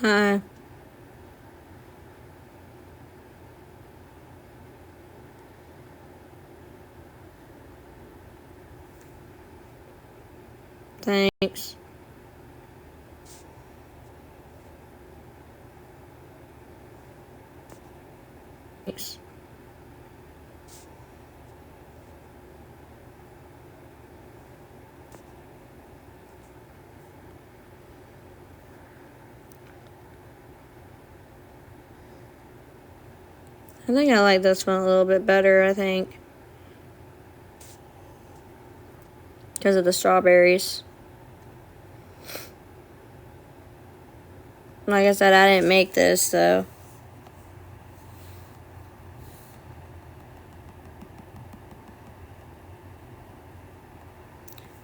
Hi. Thanks. Thanks. I think I like this one a little bit better, I think. Because of the strawberries. Like I said, I didn't make this, so.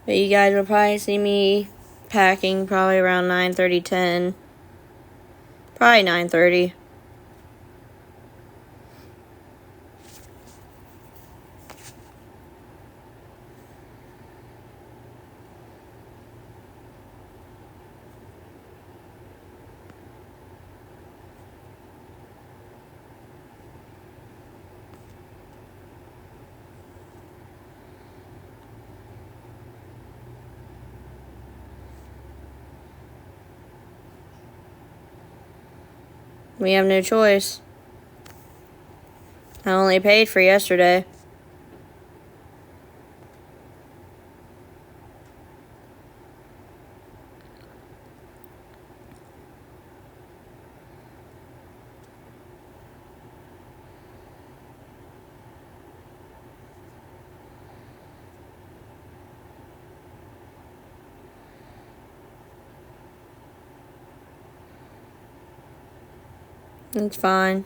But you guys will probably see me packing probably around 9:30, 10. Probably 9:30. We have no choice. I only paid for yesterday. It's fine.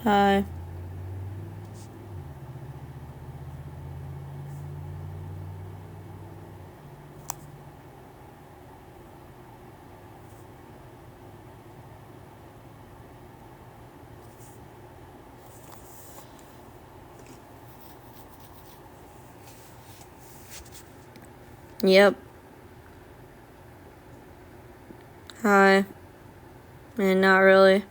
Hi. Yep. Hi. And not really.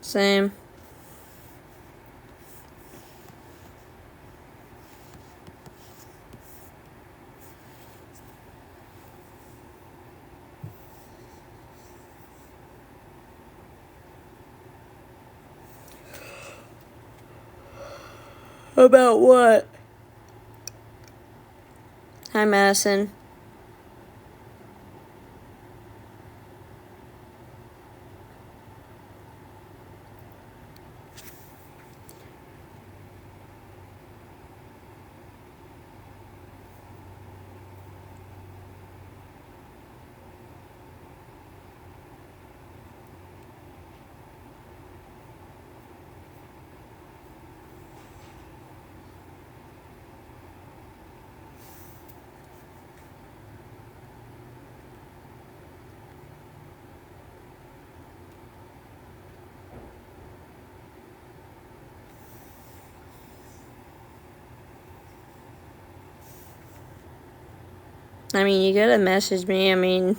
Same. About what? Hi, Madison. I mean, you gotta message me. I mean,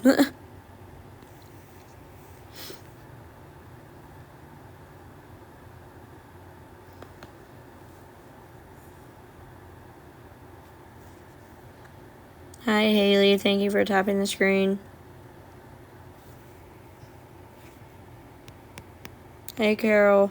Hi, Haley. Thank you for tapping the screen. Hey, Carol.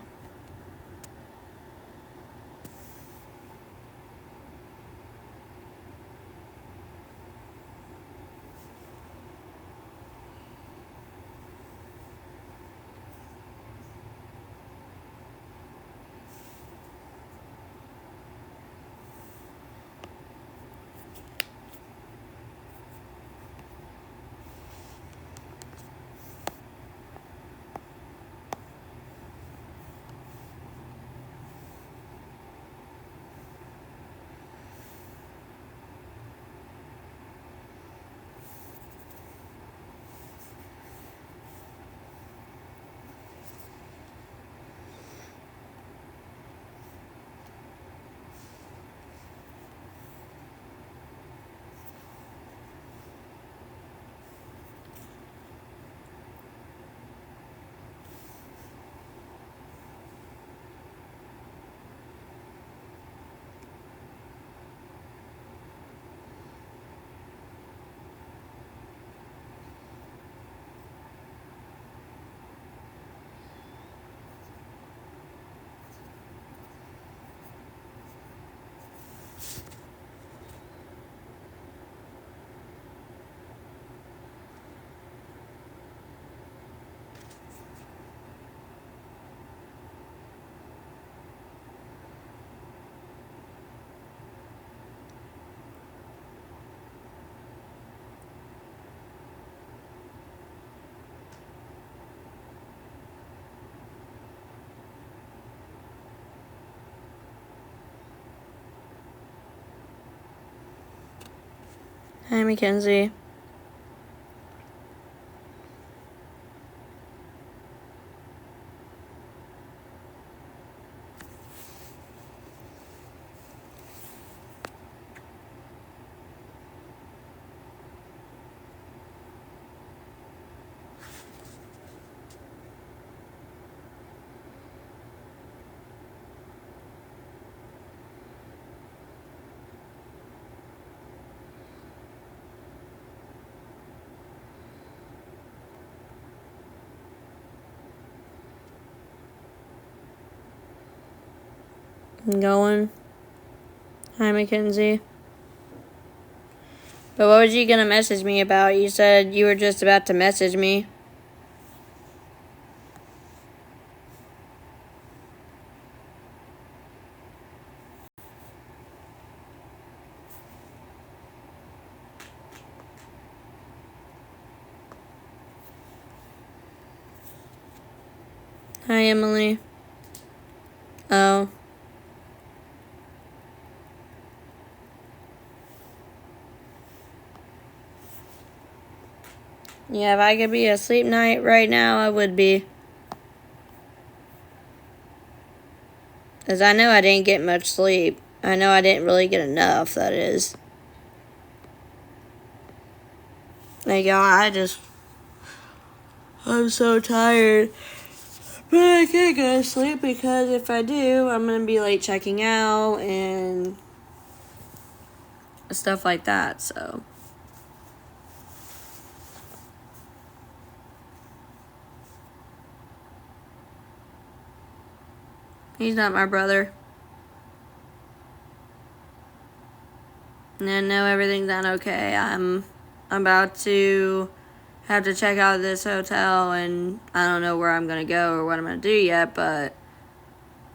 Hi, Mackenzie. I'm going. Hi, Mackenzie. But what was you gonna message me about? You said you were just about to message me. Hi, Emily. Oh. Yeah, if I could be a sleep night right now, I would be. Because I know I didn't get much sleep. I know I didn't really get enough, that is. Like, y'all, I'm so tired. But I can't go to sleep because if I do, I'm going to be late checking out and stuff like that, so. He's not my brother. And I know everything's not okay. I'm about to have to check out of this hotel, and I don't know where I'm going to go or what I'm going to do yet, but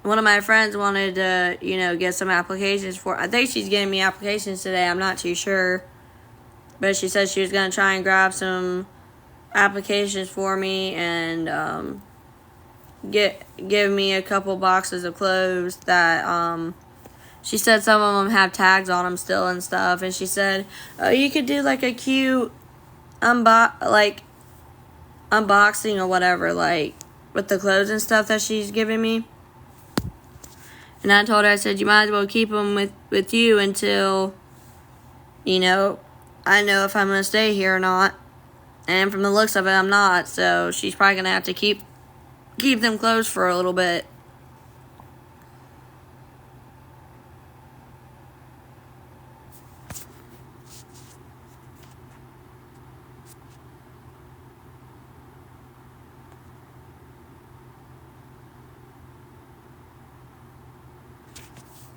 one of my friends wanted to, get some applications for. I think she's getting me applications today. I'm not too sure. But she said she was going to try and grab some applications for me and give me a couple boxes of clothes that she said some of them have tags on them still and stuff. And she said, oh, you could do like a cute unboxing or whatever, like with the clothes and stuff that she's giving me. And I told her, I said, you might as well keep them with you until, I know if I'm going to stay here or not. And from the looks of it, I'm not. So she's probably going to have to keep them closed for a little bit.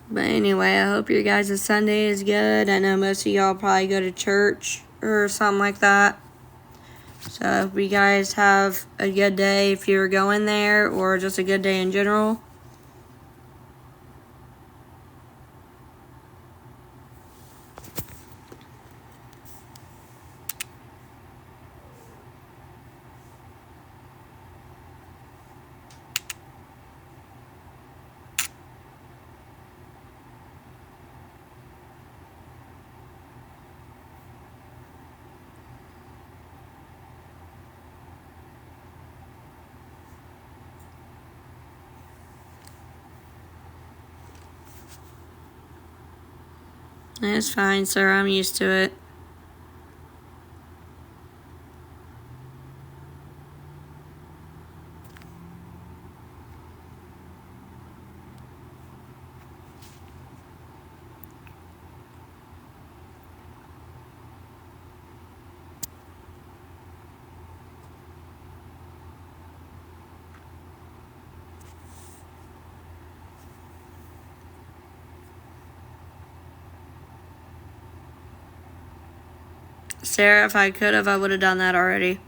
But anyway, I hope your guys' Sunday is good. I know most of y'all probably go to church or something like that. So I hope you guys have a good day if you're going there, or just a good day in general. It's fine, sir. I'm used to it. Sarah, if I could have, I would have done that already.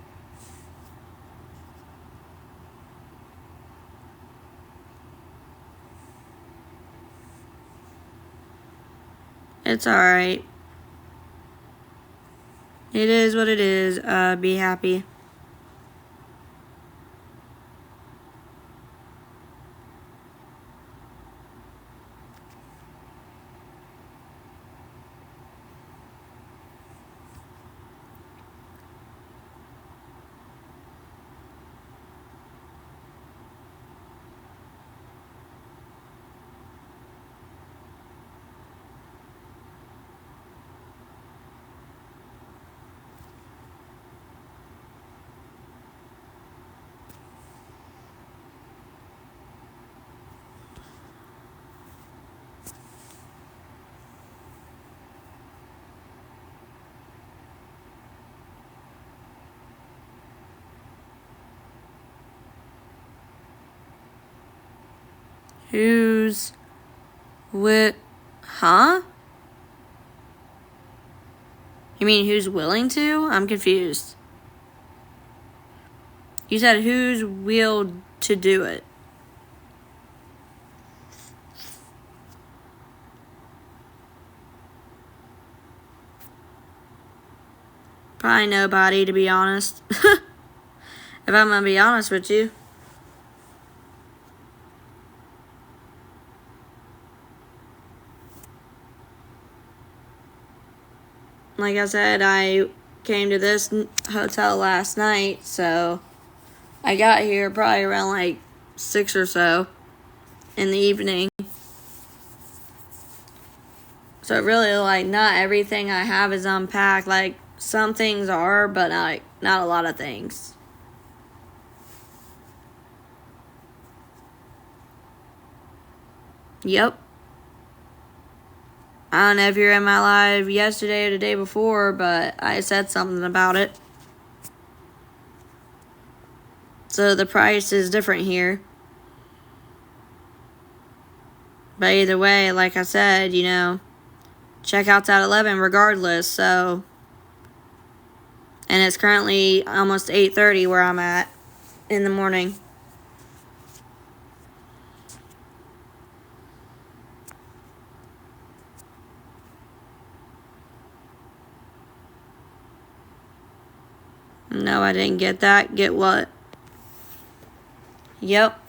It's alright. It is what it is. Be happy. Who's with... Huh? You mean who's willing to? I'm confused. You said who's willed to do it. Probably nobody, to be honest. If I'm gonna be honest with you. Like I said, I came to this hotel last night, so I got here probably around like 6 or so in the evening. So really, like, not everything I have is unpacked. Like, some things are, but not a lot of things. Yep. I don't know if you're in my live yesterday or the day before, but I said something about it. So the price is different here. But either way, like I said, you know, checkout's at 11 regardless, so. And it's currently almost 8:30 where I'm at in the morning. No, I didn't get that. Get what? Yep.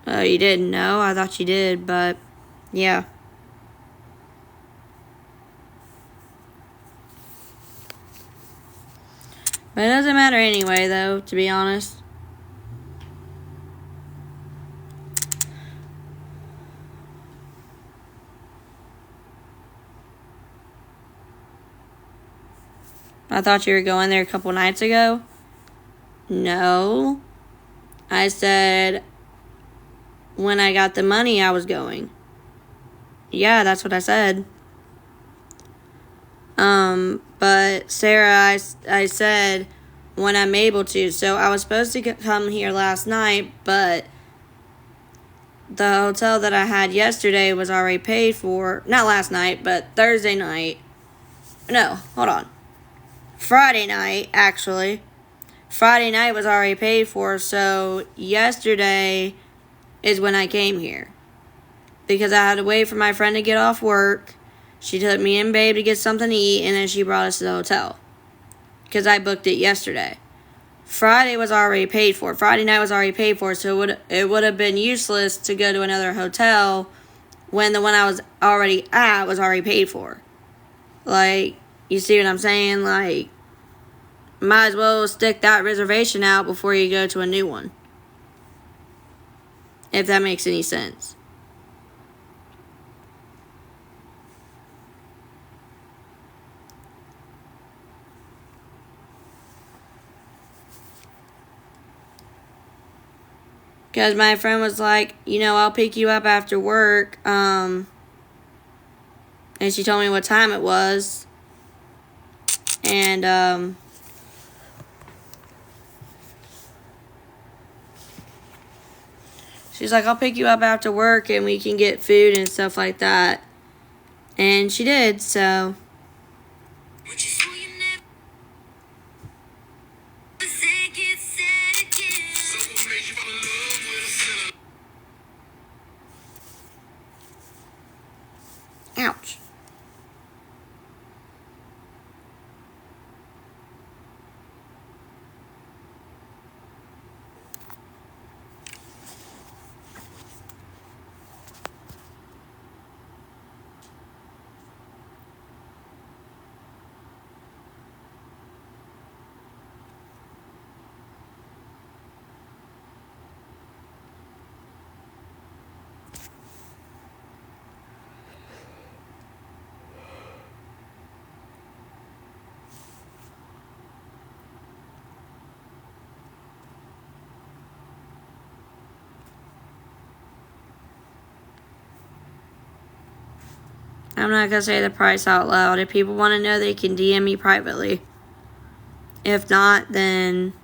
Oh, you didn't know? I thought you did, but yeah. But it doesn't matter anyway, though, to be honest. I thought you were going there a couple nights ago. No. I said when I got the money, I was going. Yeah, that's what I said. But Sarah, I said when I'm able to. So I was supposed to come here last night, but the hotel that I had yesterday was already paid for. Not last night, but Thursday night. No, hold on. Friday night, actually. Friday night was already paid for, so yesterday is when I came here. Because I had to wait for my friend to get off work. She took me and Babe to get something to eat, and then she brought us to the hotel. Because I booked it yesterday. Friday was already paid for. Friday night was already paid for, so it would have been useless to go to another hotel when the one I was already at was already paid for. Like, you see what I'm saying? Like, might as well stick that reservation out before you go to a new one. If that makes any sense. Because my friend was like, I'll pick you up after work. And she told me what time it was. And, she's like, I'll pick you up after work and we can get food and stuff like that. And she did, so. Ouch. I'm not going to say the price out loud. If people want to know, they can DM me privately. If not, then.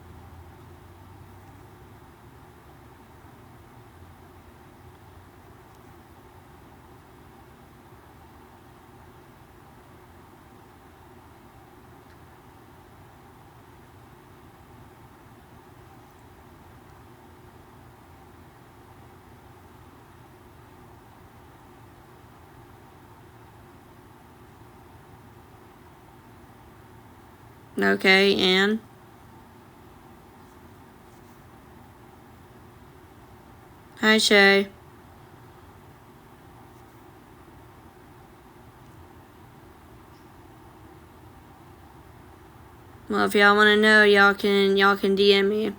Okay, and. Hi, Shay. Well, if y'all want to know, y'all can DM me.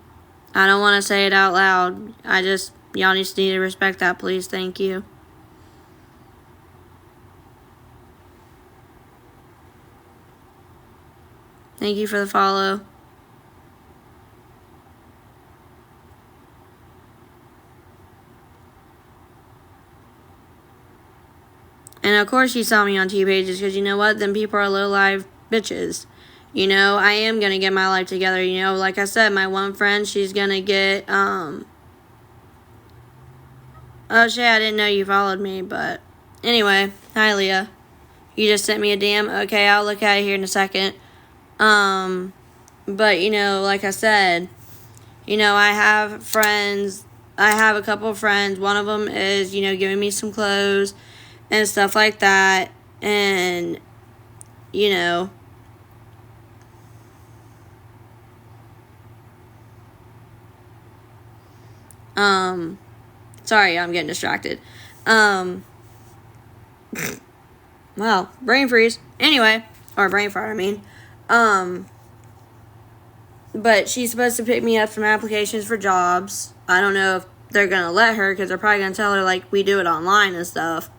I don't want to say it out loud. Y'all just need to respect that, please. Thank you. Thank you for the follow. And of course you saw me on T-Pages because you know what? Then people are low-life bitches. I am going to get my life together. Like I said, my one friend, she's going to get, Oh, Shay, I didn't know you followed me, but anyway. Hi, Leah. You just sent me a DM? Okay, I'll look at it here in a second. But, like I said, I have friends. I have a couple of friends. One of them is, giving me some clothes and stuff like that. And, sorry, I'm getting distracted. Well, brain freeze. Anyway, or brain fart, I mean. But she's supposed to pick me up some applications for jobs. I don't know if they're going to let her because they're probably going to tell her, like, we do it online and stuff.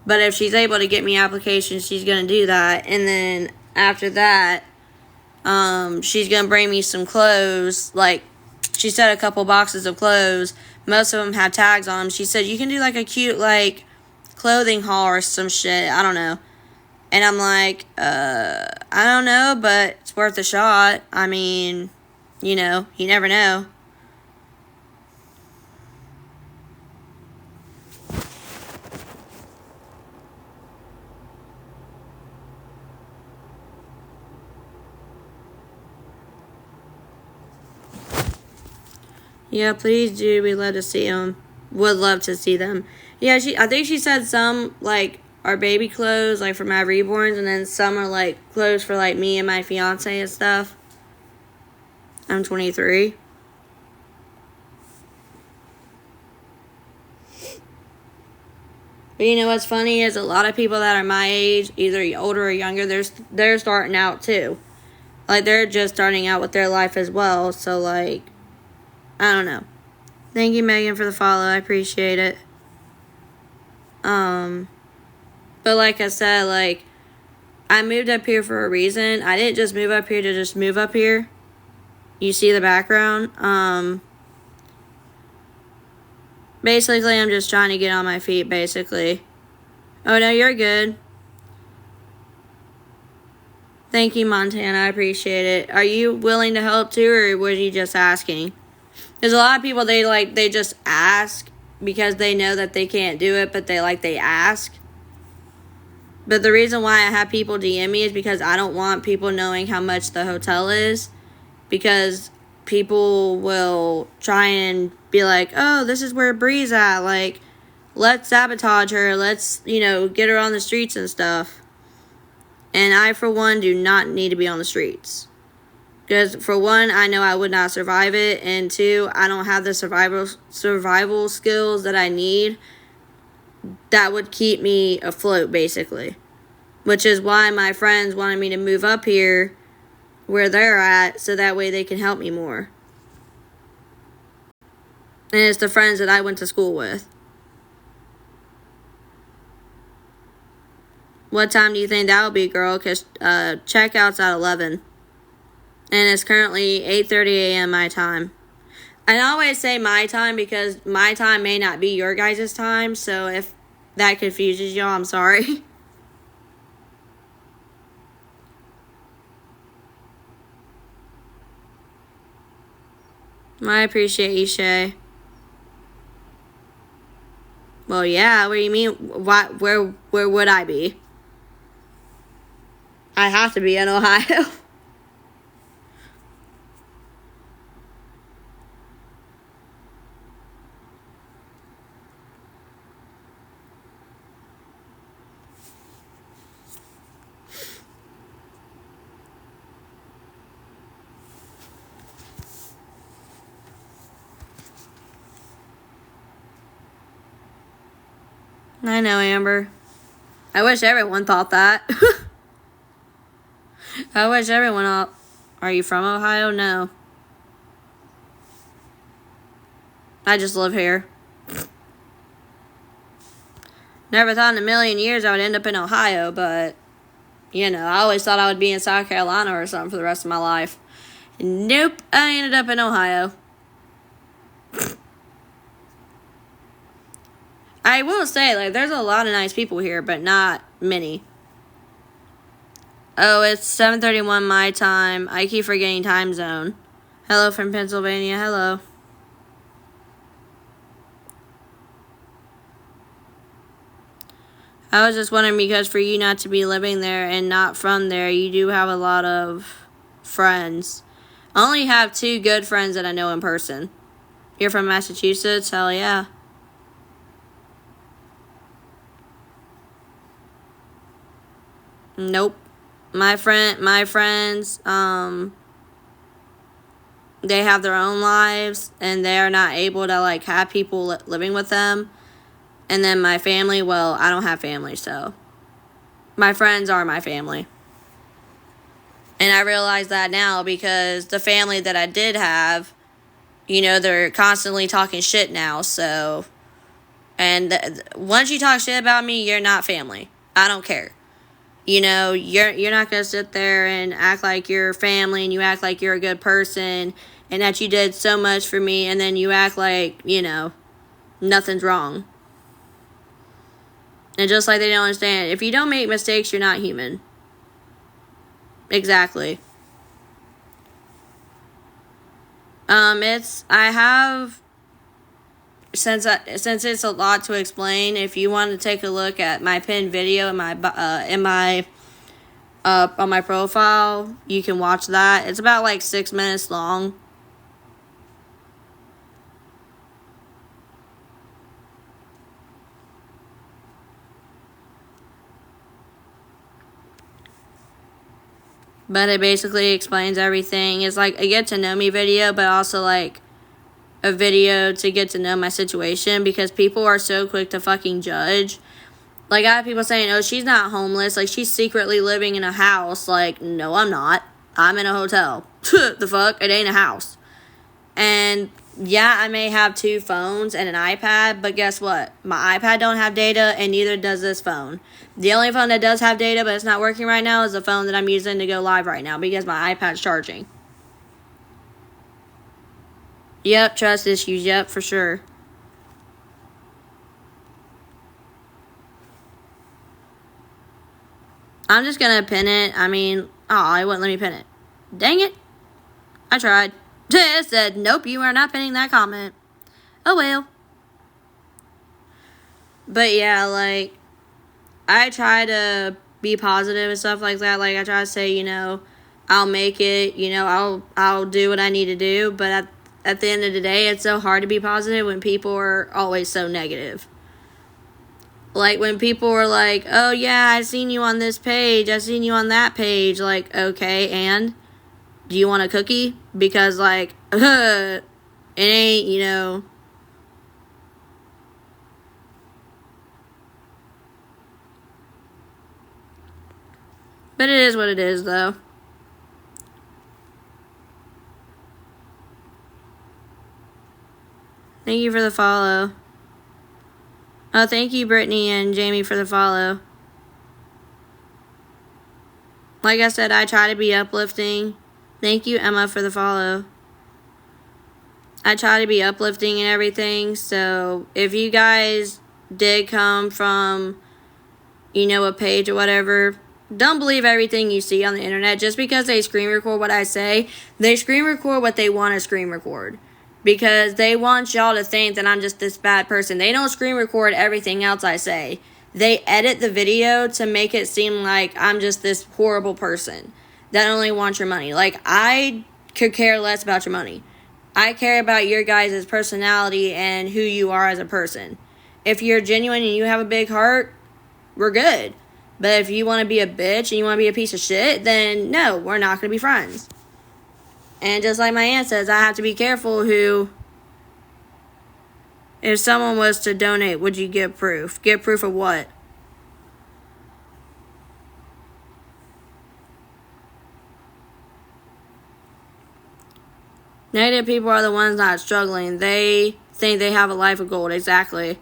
But if she's able to get me applications, she's going to do that. And then after that, She's gonna bring me some clothes. Like, she said a couple boxes of clothes. Most of them have tags on them. She said you can do like a cute like clothing haul or some shit. I don't know. And I'm like, I don't know, but it's worth a shot. I mean, you know, you never know. Yeah, please do. We'd love to see them. Would love to see them. Yeah, I think she said some, like, are baby clothes, like, for my reborns, and then some are, like, clothes for, like, me and my fiance and stuff. I'm 23. But you know what's funny is a lot of people that are my age, either older or younger, they're starting out, too. Like, they're just starting out with their life as well, so, like, I don't know. Thank you, Megan, for the follow. I appreciate it. But like I said, like, I moved up here for a reason. I didn't just move up here to just move up here. You see the background? Basically, I'm just trying to get on my feet, basically. Oh, no, you're good. Thank you, Montana. I appreciate it. Are you willing to help, too, or was you just asking? There's a lot of people, they just ask because they know that they can't do it, but they ask. But the reason why I have people DM me is because I don't want people knowing how much the hotel is. Because people will try and be like, oh, this is where Bri's at. Like, let's sabotage her. Let's, you know, get her on the streets and stuff. And I, for one, do not need to be on the streets. Because, for one, I know I would not survive it. And two, I don't have the survival skills that I need that would keep me afloat, basically. Which is why my friends wanted me to move up here where they're at, so that way they can help me more. And it's the friends that I went to school with. What time do you think that will be, girl? Because checkout's at 11. And it's currently 8:30 a.m. my time. I always say my time because my time may not be your guys' time. So if that confuses y'all, I'm sorry. I appreciate you, Shay. Well, yeah, what do you mean? Where would I be? I have to be in Ohio. I know, Amber. I wish everyone thought that. I wish everyone... Are you from Ohio? No. I just live here. Never thought in a million years I would end up in Ohio, but... You know, I always thought I would be in South Carolina or something for the rest of my life. Nope, I ended up in Ohio. I will say, like, there's a lot of nice people here, but not many. Oh, it's 7:31 my time. I keep forgetting time zone. Hello from Pennsylvania. Hello. I was just wondering, because for you not to be living there and not from there, you do have a lot of friends. I only have 2 good friends that I know in person. You're from Massachusetts? Hell yeah. Nope. My friends, they have their own lives, and they are not able to, like, have people living with them. And then my family, well, I don't have family, so my friends are my family. And I realize that now because the family that I did have, you know, they're constantly talking shit now, so... And once you talk shit about me, you're not family. I don't care. You know, you're not going to sit there and act like you're family and you act like you're a good person and that you did so much for me and then you act like, you know, nothing's wrong. And just like they don't understand, if you don't make mistakes, you're not human. Exactly. Since it's a lot to explain, if you want to take a look at my pinned video on my profile, you can watch that. It's about like 6 minutes long. But it basically explains everything. It's like a get to know me video, but also like a video to get to know my situation, because people are so quick to fucking judge. Like, I have people saying, oh, she's not homeless. Like, she's secretly living in a house. Like, no, I'm not. I'm in a hotel. The fuck? It ain't a house. And, yeah, I may have 2 phones and an iPad, but guess what? My iPad don't have data, and neither does this phone. The only phone that does have data, but it's not working right now, is the phone that I'm using to go live right now, because my iPad's charging. Yep, trust issues. Yep, for sure. I'm just gonna pin it. I mean, oh, it wouldn't let me pin it. Dang it. I tried. It said, nope, you are not pinning that comment. Oh, well. But yeah, like, I try to be positive and stuff like that. Like, I try to say, you know, I'll make it. You know, I'll do what I need to do. But at the end of the day, it's so hard to be positive when people are always so negative. Like, when people were like, oh, yeah, I seen you on this page. I seen you on that page. Like, okay, and? Do you want a cookie? Because, like, it ain't, you know. But it is what it is, though. Thank you for the follow. Oh, thank you, Brittany and Jamie, for the follow. Like I said, I try to be uplifting. Thank you, Emma, for the follow. I try to be uplifting and everything. So if you guys did come from, you know, a page or whatever, don't believe everything you see on the internet. Just because they screen record what I say, they screen record what they want to screen record. Because they want y'all to think that I'm just this bad person. They don't screen record everything else I say. They edit the video to make it seem like I'm just this horrible person that only wants your money. Like, I could care less about your money. I care about your guys' personality and who you are as a person. If you're genuine and you have a big heart, we're good. But if you want to be a bitch and you want to be a piece of shit, then no, we're not going to be friends. And just like my aunt says, I have to be careful who... If someone was to donate, would you give proof? Give proof of what? Negative people are the ones not struggling. They think they have a life of gold. Exactly.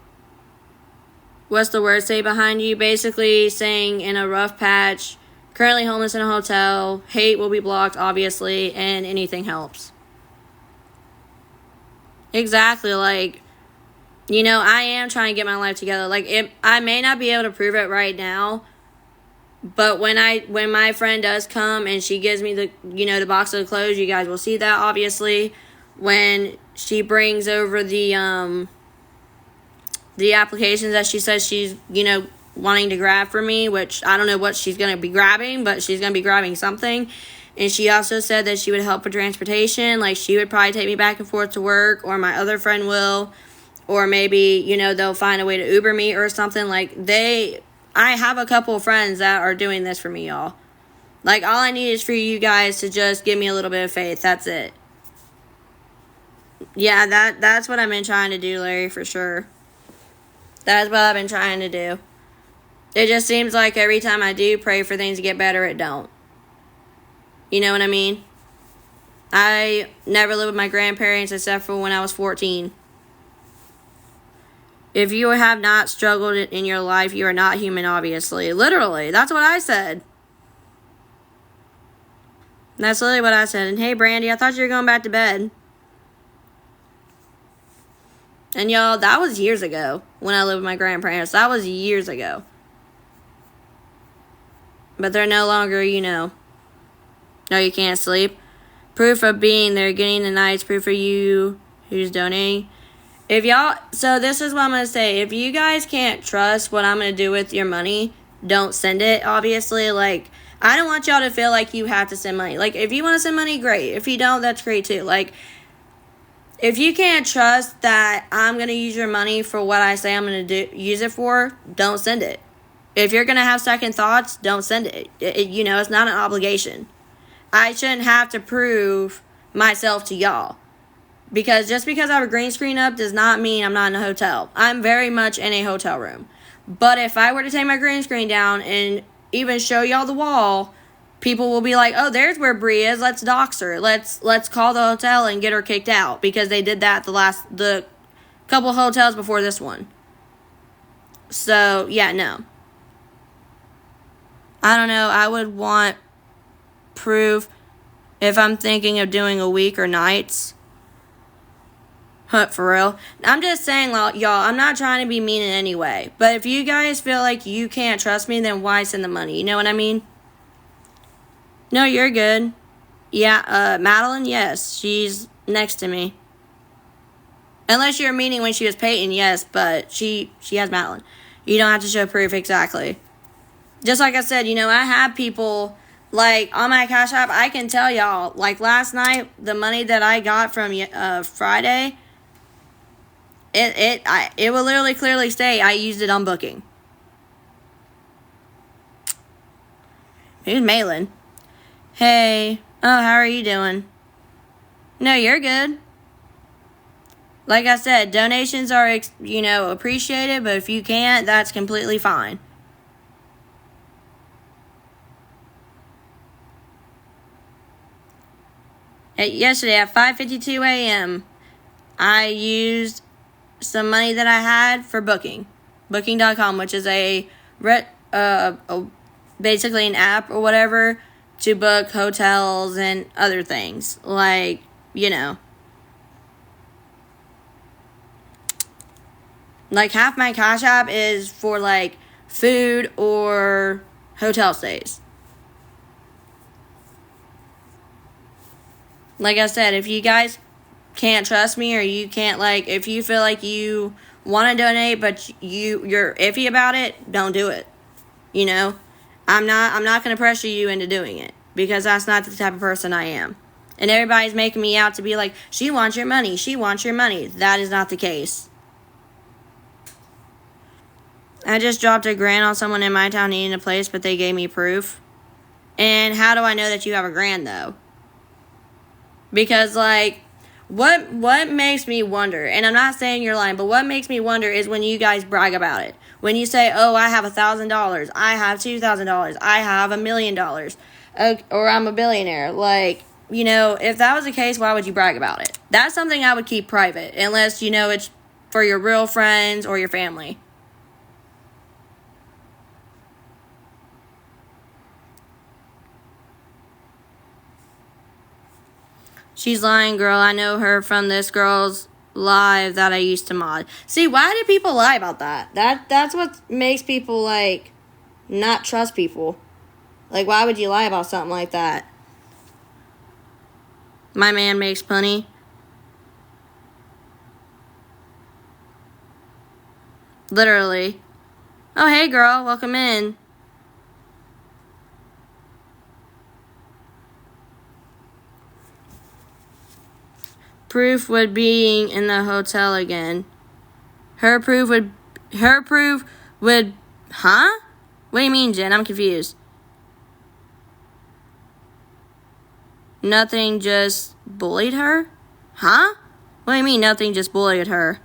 What's the word say behind you? Basically saying in a rough patch, currently homeless in a hotel, hate will be blocked, obviously, and anything helps. Exactly, like, you know, I am trying to get my life together. Like, I may not be able to prove it right now, but when my friend does come and she gives me the, you know, the box of clothes, you guys will see that, obviously. When she brings over the applications that she says she's, you know, wanting to grab for me, which I don't know what she's going to be grabbing, but she's going to be grabbing something. And she also said that she would help with transportation. Like, she would probably take me back and forth to work, or my other friend will. Or maybe, you know, they'll find a way to Uber me or something. Like, I have a couple of friends that are doing this for me, y'all. Like, all I need is for you guys to just give me a little bit of faith. That's it. Yeah, that's what I've been trying to do, Larry, for sure. That's what I've been trying to do. It just seems like every time I do pray for things to get better, it don't. You know what I mean? I never lived with my grandparents except for when I was 14. If you have not struggled in your life, you are not human, obviously. Literally, that's what I said. That's literally what I said. And hey, Brandy, I thought you were going back to bed. And y'all, that was years ago when I lived with my grandparents. That was years ago. But they're no longer, you know. No, you can't sleep. Proof of being there, getting the nights. Proof of you who's donating. If y'all, so this is what I'm going to say. If you guys can't trust what I'm going to do with your money, don't send it, obviously. Like, I don't want y'all to feel like you have to send money. Like, if you want to send money, great. If you don't, that's great too. Like, if you can't trust that I'm going to use your money for what I say I'm going to use it for, don't send it. If you're going to have second thoughts, don't send it. You know, it's not an obligation. I shouldn't have to prove myself to y'all. Because just because I have a green screen up does not mean I'm not in a hotel. I'm very much in a hotel room. But if I were to take my green screen down and even show y'all the wall, people will be like, oh, there's where Bri is. Let's dox her. Let's call the hotel and get her kicked out. Because they did that the couple hotels before this one. So, yeah, no. I don't know. I would want proof if I'm thinking of doing a week or nights. For real. I'm just saying, y'all, I'm not trying to be mean in any way. But if you guys feel like you can't trust me, then why send the money? You know what I mean? No, you're good. Yeah, Madeline, yes. She's next to me. Unless you're meaning when she was Peyton, yes. But she has Madeline. You don't have to show proof, exactly. Just like I said, you know, I have people, like, on my Cash App, I can tell y'all, like, last night, the money that I got from Friday, it will literally clearly say I used it on booking. Who's Malin? Hey. Oh, how are you doing? No, you're good. Like I said, donations are, you know, appreciated, but if you can't, that's completely fine. Yesterday at 5:52 a.m., I used some money that I had for Booking. Booking.com, which is basically an app or whatever to book hotels and other things. Like, you know. Like, half my Cash App is for, like, food or hotel stays. Like I said, if you guys can't trust me or you can't, like, if you feel like you want to donate but you're iffy about it, don't do it. You know? I'm not going to pressure you into doing it because that's not the type of person I am. And everybody's making me out to be like, she wants your money. She wants your money. That is not the case. I just dropped $1,000 on someone in my town needing a place, but they gave me proof. And how do I know that you have $1,000 though? Because, like, what makes me wonder, and I'm not saying you're lying, but what makes me wonder is when you guys brag about it. When you say, oh, I have $1,000, I have $2,000, I have $1 million, or I'm a billionaire. Like, you know, if that was the case, why would you brag about it? That's something I would keep private, unless, you know, it's for your real friends or your family. She's lying, girl. I know her from this girl's live that I used to mod. See, why do people lie about that? That's what makes people, like, not trust people. Like, why would you lie about something like that? My man makes plenty. Literally. Oh, hey, girl. Welcome in. Proof would being in the hotel again. Her proof would, huh? What do you mean, Jen? I'm confused. Nothing, just bullied her? Huh? What do you mean nothing, just bullied her?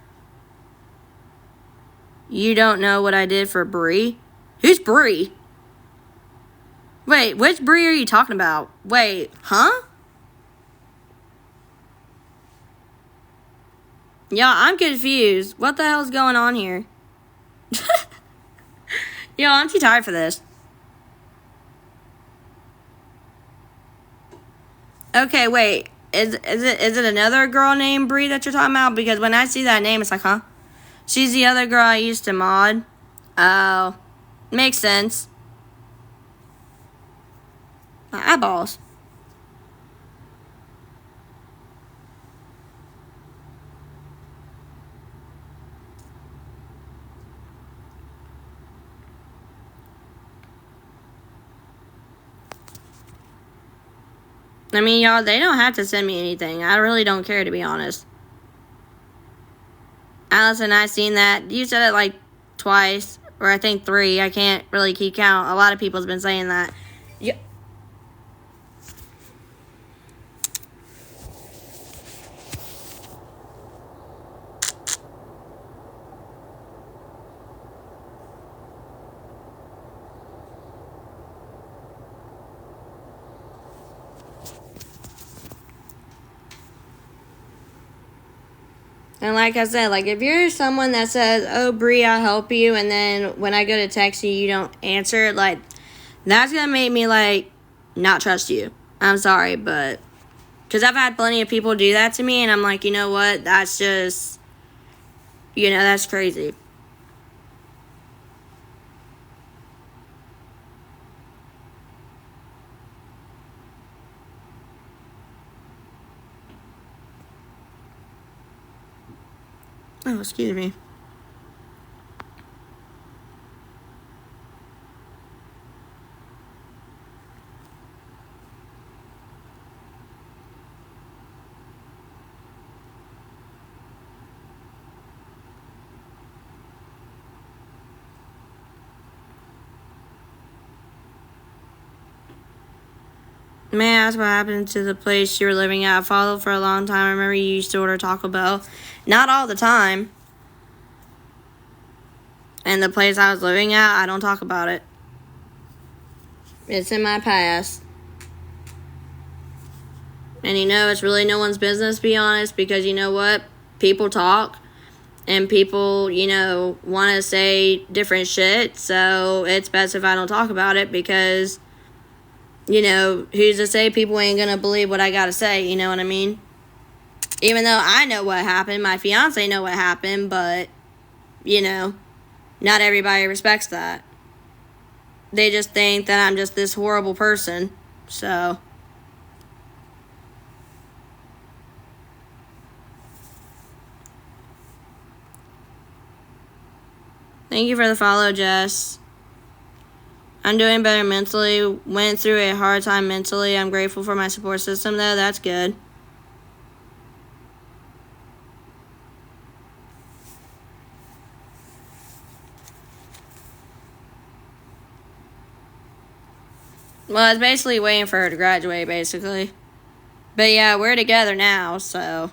You don't know what I did for Bri? Who's Bri? Wait, which Bri are you talking about? Wait, huh? Y'all, I'm confused. What the hell's going on here? Yo, I'm too tired for this. Okay, wait. Is it another girl named Bri that you're talking about? Because when I see that name, it's like, huh? She's the other girl I used to mod. Oh, makes sense. My eyeballs. I mean, y'all, they don't have to send me anything. I really don't care, to be honest. Allison, I seen that. You said it like twice, or I think 3. I can't really keep count. A lot of people's been saying that. Yeah. And like I said, like if you're someone that says, "Oh, Bri, I'll help you," and then when I go to text you, you don't answer, like that's gonna make me like not trust you. I'm sorry, but because I've had plenty of people do that to me, and I'm like, you know what? That's just, that's crazy. Oh, excuse me. May I ask what happened to the place you were living at? I followed for a long time. I remember you used to order Taco Bell. Not all the time. And the place I was living at, I don't talk about it. It's in my past. And it's really no one's business, to be honest, because you know what? People talk. And people, want to say different shit. So it's best if I don't talk about it because, who's to say people ain't going to believe what I got to say, you know what I mean? Even though I know what happened, my fiance know what happened, but, not everybody respects that. They just think that I'm just this horrible person. So thank you for the follow, Jess. I'm doing better mentally. Went through a hard time mentally. I'm grateful for my support system, though. That's good. Well, I was basically waiting for her to graduate, basically. But yeah, we're together now, so.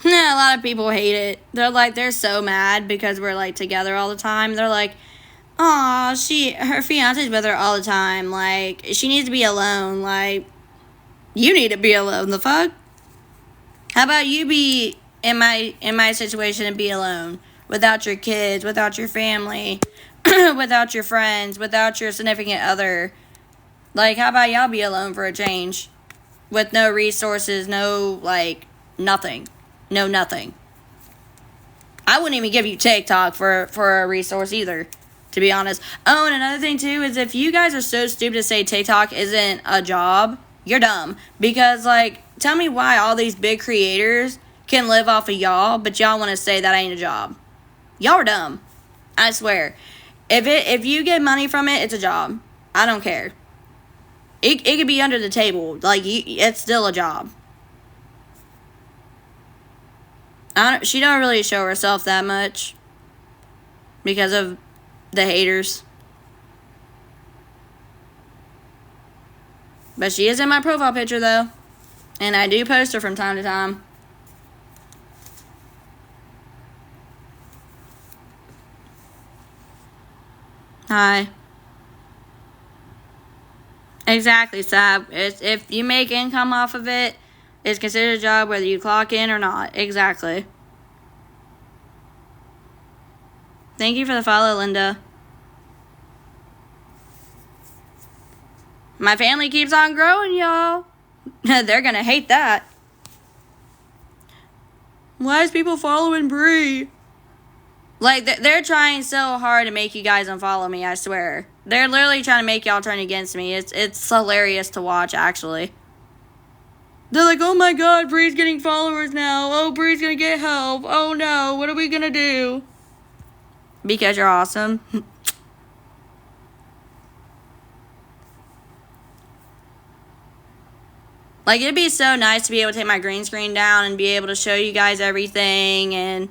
A lot of people hate it. They're so mad because we're like together all the time. They're like, "Aw, her fiance's with her all the time. Like, she needs to be alone. Like, you need to be alone. The fuck? How about you be in my situation and be alone without your kids, without your family, without your friends, without your significant other? Like, how about y'all be alone for a change, with no resources, no nothing, no nothing. I wouldn't even give you TikTok for a resource either, to be honest. Oh, and another thing too is if you guys are so stupid to say TikTok isn't a job, you're dumb. Because tell me why all these big creators can live off of y'all, but y'all want to say that ain't a job. Y'all are dumb. I swear. If you get money from it, it's a job. I don't care. It could be under the table. It's still a job. She don't really show herself that much because of the haters. But she is in my profile picture, though. And I do post her from time to time. Hi. Exactly, Sab. If you make income off of it, it's considered a job whether you clock in or not. Exactly. Thank you for the follow, Linda. My family keeps on growing, y'all. They're gonna hate that. Why is people following Bri? Like, they're trying so hard to make you guys unfollow me, I swear. They're literally trying to make y'all turn against me. It's hilarious to watch, actually. They're like, oh my god, Bri's getting followers now. Oh, Bri's gonna get help. Oh no, what are we gonna do? Because you're awesome. Like, it'd be so nice to be able to take my green screen down and be able to show you guys everything. And,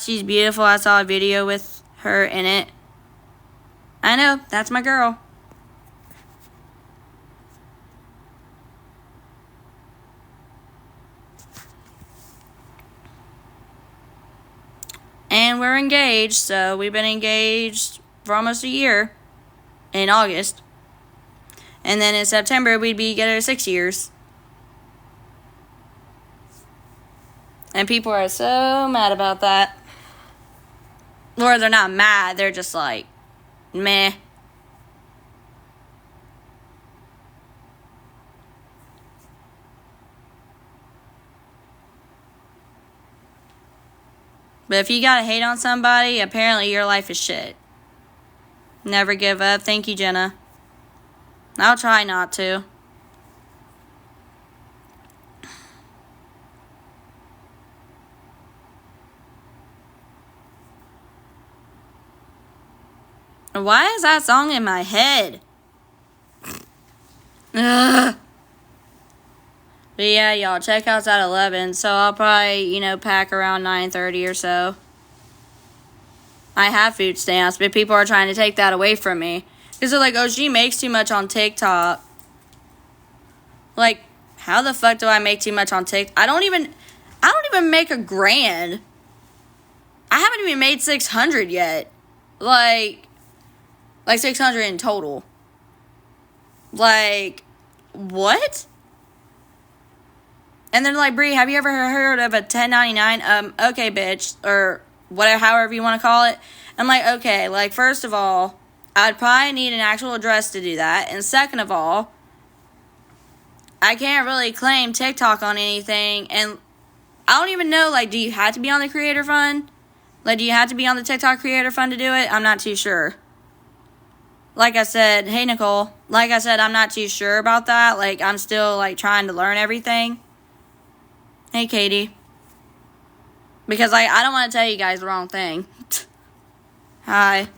she's beautiful. I saw a video with her in it. I know, that's my girl. And we're engaged, so we've been engaged for almost a year in August. And then in September, we'd be together 6 years. And people are so mad about that. Or they're not mad, they're just like, meh. But if you gotta hate on somebody, apparently your life is shit. Never give up. Thank you, Jenna. I'll try not to. Why is that song in my head? Ugh. But yeah, y'all, checkout's at 11, so I'll probably, pack around 9:30 or so. I have food stamps, but people are trying to take that away from me. Because they're like, oh, she makes too much on TikTok. Like, how the fuck do I make too much on TikTok? I don't even make $1,000. I haven't even made 600 yet. Like 600 in total. Like, what? And they're like, Bri, have you ever heard of a 1099? Okay, bitch, or whatever, however you want to call it. I'm like, okay, like, first of all, I'd probably need an actual address to do that. And second of all, I can't really claim TikTok on anything. And I don't even know, like, do you have to be on the creator fund? Like, do you have to be on the TikTok creator fund to do it? I'm not too sure. Like I said, hey, Nicole. Like I said, I'm not too sure about that. Like, I'm still, like, trying to learn everything. Hey, Katie. Because, like, I don't want to tell you guys the wrong thing. Hi.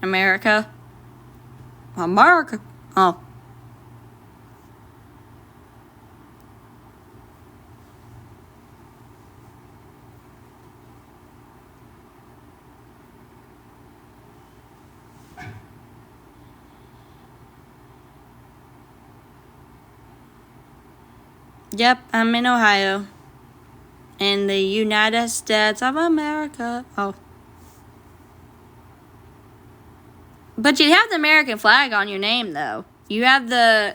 America. America. Oh. Yep, I'm in Ohio. In the United States of America. Oh. But you have the American flag on your name, though. You have the...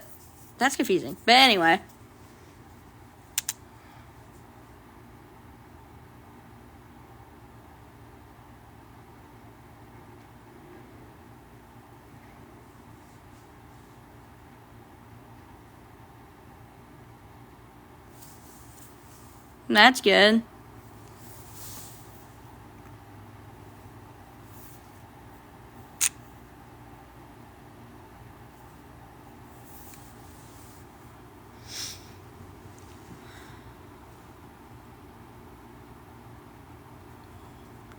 That's confusing. But anyway. That's good.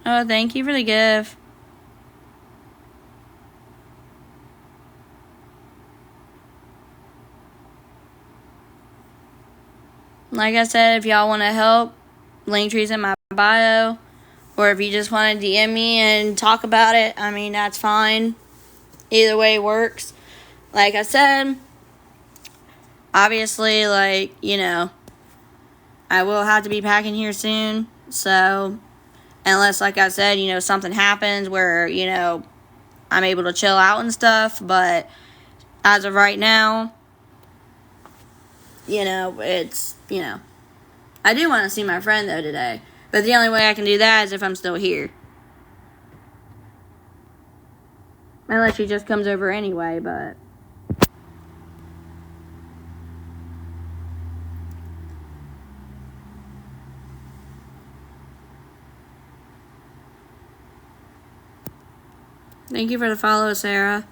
Oh, thank you for the gift. Like I said, if y'all want to help, link tree's in my bio. Or if you just want to DM me and talk about it, I mean, that's fine. Either way works. Like I said, obviously, like, you know, I will have to be packing here soon. So, unless, like I said, you know, something happens where, you know, I'm able to chill out and stuff. But as of right now, you know, it's, you know, I do want to see my friend, though, today. But the only way I can do that is if I'm still here. Unless she just comes over anyway, but... Thank you for the follow, Sarah.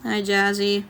Hi, Jazzy.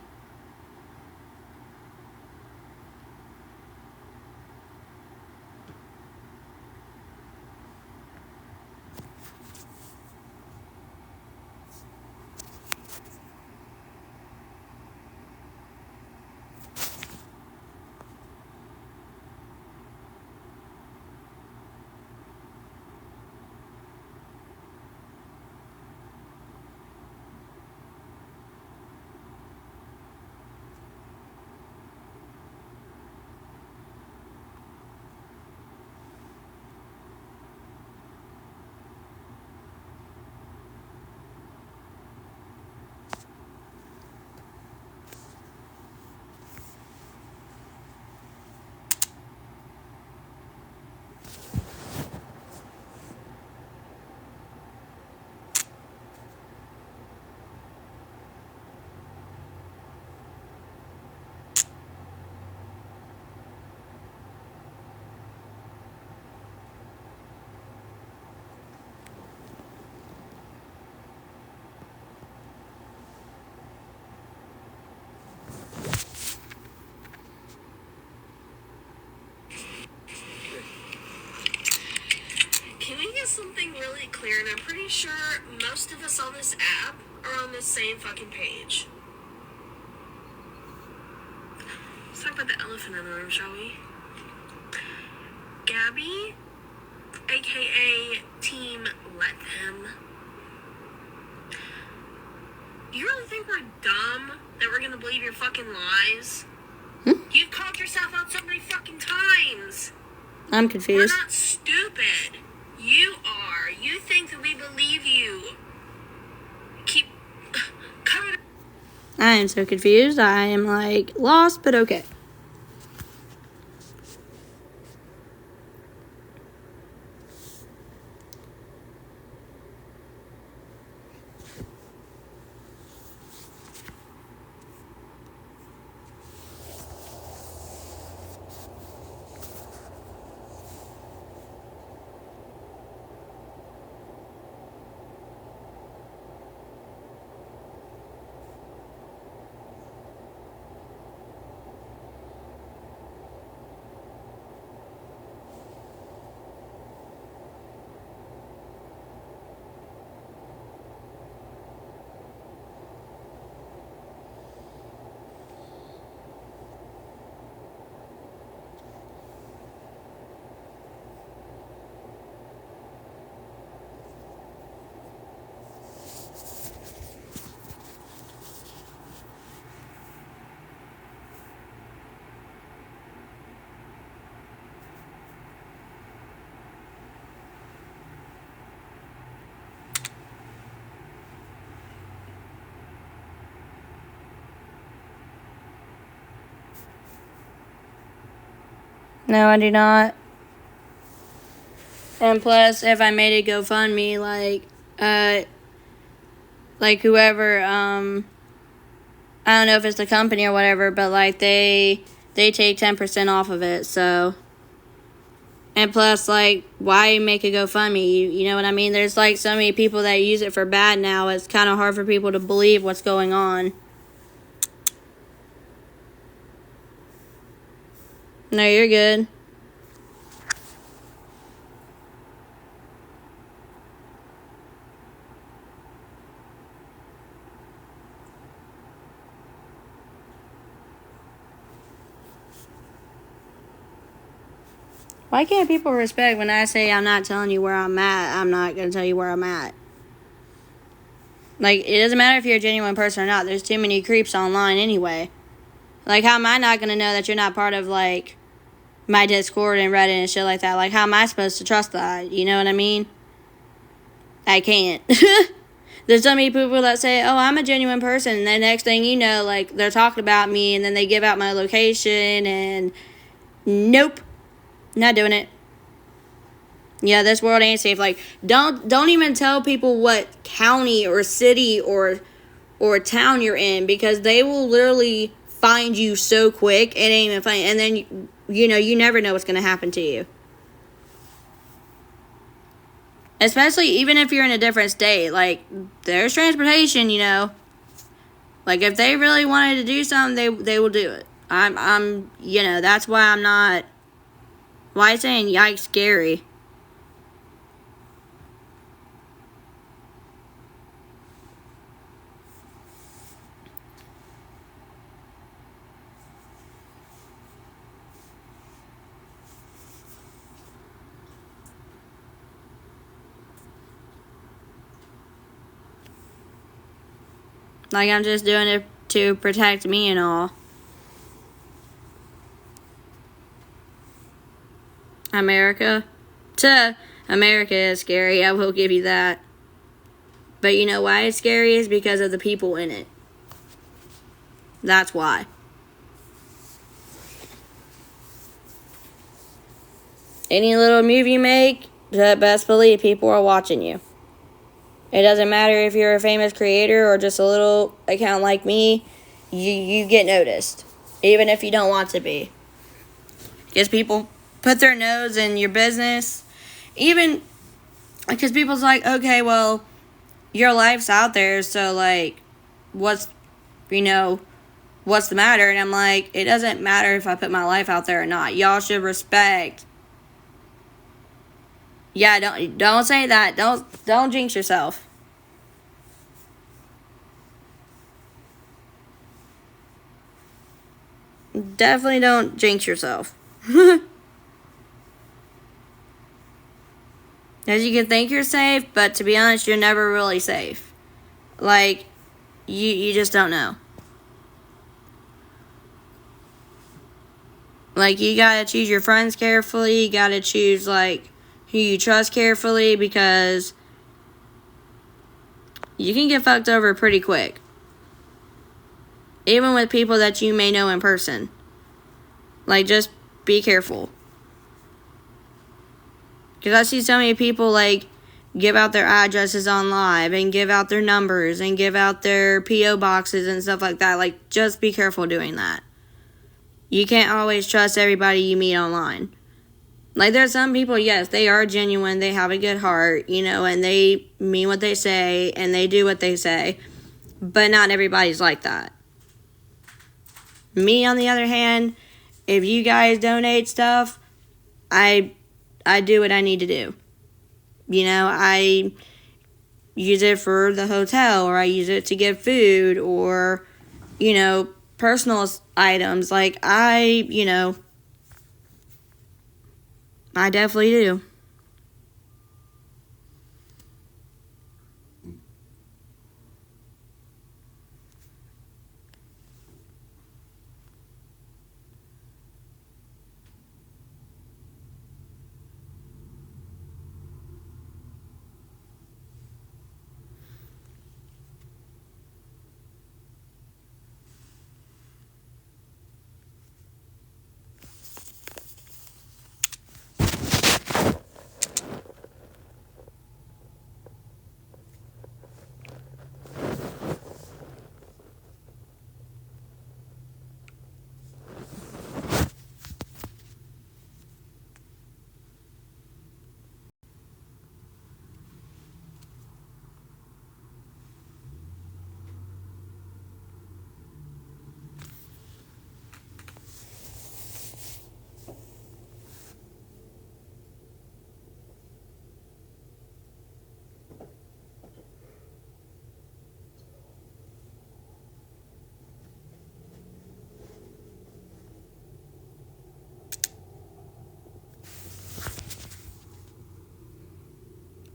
Something really clear, and I'm pretty sure most of us on this app are on the same fucking page. Let's talk about the elephant in the room, shall we? Gabby, aka Team Let Them. You really think we're dumb that we're gonna believe your fucking lies? You've called yourself out so many fucking times. I'm confused. We're not stupid. You are. You think that we believe you. Keep coming. I am so confused. I am, like, lost, but okay. No, I do not. And plus, if I made a GoFundMe, like whoever, I don't know if it's the company or whatever, but like they take 10% off of it. So, and plus, like, why make a GoFundMe? You know what I mean? There's like so many people that use it for bad now. It's kind of hard for people to believe what's going on. No, you're good. Why can't people respect when I say I'm not telling you where I'm at? I'm not going to tell you where I'm at. Like, it doesn't matter if you're a genuine person or not. There's too many creeps online anyway. Like, how am I not going to know that you're not part of, like, my Discord and Reddit and shit like that? Like, how am I supposed to trust that? You know what I mean? I can't. There's so many people that say, oh, I'm a genuine person. And the next thing you know, like, they're talking about me and then they give out my location and nope. Not doing it. Yeah, this world ain't safe. Like, don't even tell people what county or city or town you're in, because they will literally find you so quick it ain't even funny. And then you never know what's gonna happen to you. Especially even if you're in a different state. Like, there's transportation. Like, if they really wanted to do something, they will do it. I'm that's why I'm not. Why I'm saying yikes scary. Like, I'm just doing it to protect me and all. America is scary. I will give you that. But you know why it's scary is because of the people in it. That's why. Any little move you make, best believe people are watching you. It doesn't matter if you're a famous creator or just a little account like me, you get noticed. Even if you don't want to be. Because people put their nose in your business. Even because people's like, okay, well, your life's out there, so like, what's the matter? And I'm like, it doesn't matter if I put my life out there or not. Y'all should respect. Yeah, don't say that. Don't jinx yourself. Definitely don't jinx yourself. As you can think you're safe, but to be honest, you're never really safe. Like, you just don't know. Like, you gotta choose your friends carefully. You gotta choose, like, who you trust carefully, because you can get fucked over pretty quick. Even with people that you may know in person. Like, just be careful. Because I see so many people, like, give out their addresses on live and give out their numbers and give out their P.O. boxes and stuff like that. Like, just be careful doing that. You can't always trust everybody you meet online. Like, there's some people, yes, they are genuine, they have a good heart, and they mean what they say, and they do what they say. But not everybody's like that. Me, on the other hand, if you guys donate stuff, I do what I need to do. I use it for the hotel, or I use it to get food, or, personal items. Like, I definitely do.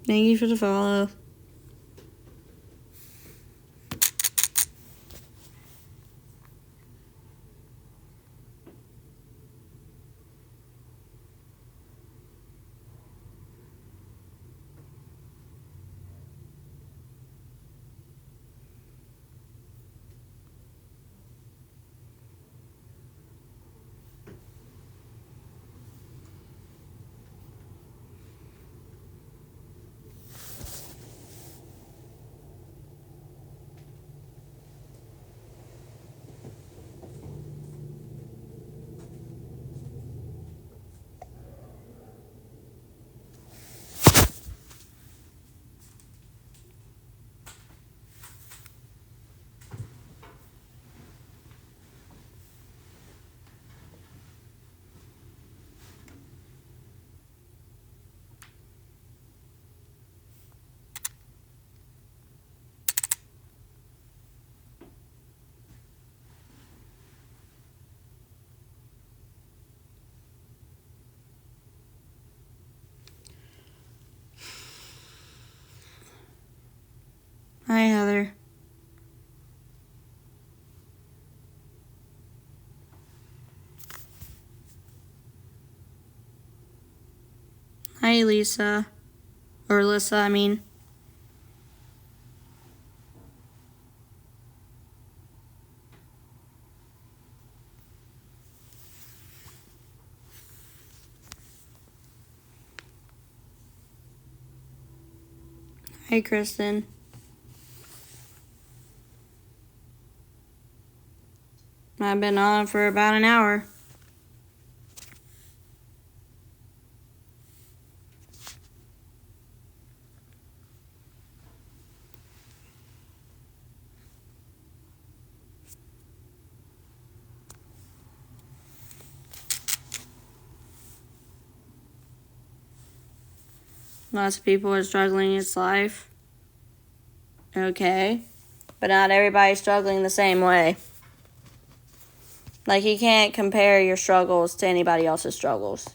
Thank you for the follow. Hi, Heather. Hi, Lisa. Or Alyssa, I mean. Hi, Kristen. I've been on for about an hour. Lots of people are struggling in this life. Okay. But not everybody's struggling the same way. Like, you can't compare your struggles to anybody else's struggles.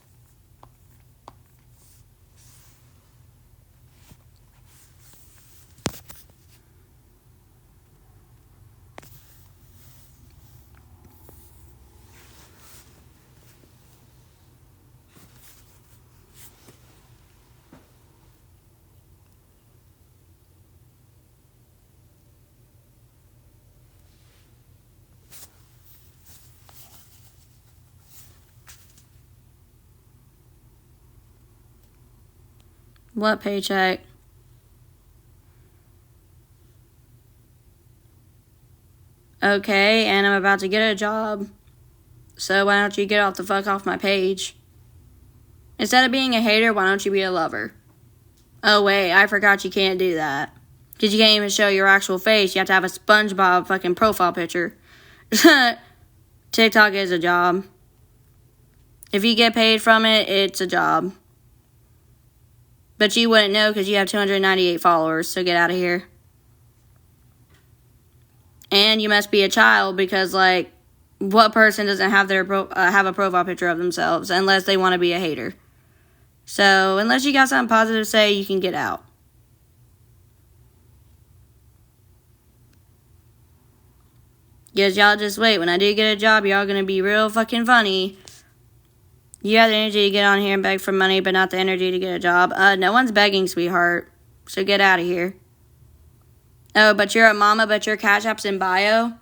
What paycheck? Okay, and I'm about to get a job. So why don't you get off the fuck off my page? Instead of being a hater, why don't you be a lover? Oh wait, I forgot you can't do that. Because you can't even show your actual face. You have to have a SpongeBob fucking profile picture. TikTok is a job. If you get paid from it, it's a job. But you wouldn't know because you have 298 followers, so get out of here. And you must be a child because, like, what person doesn't have have a profile picture of themselves unless they want to be a hater? So, unless you got something positive to say, you can get out. Because y'all just wait. When I do get a job, y'all gonna be real fucking funny. You have the energy to get on here and beg for money, but not the energy to get a job. No one's begging, sweetheart. So get out of here. Oh, but you're a mama, but your Cash App's in bio?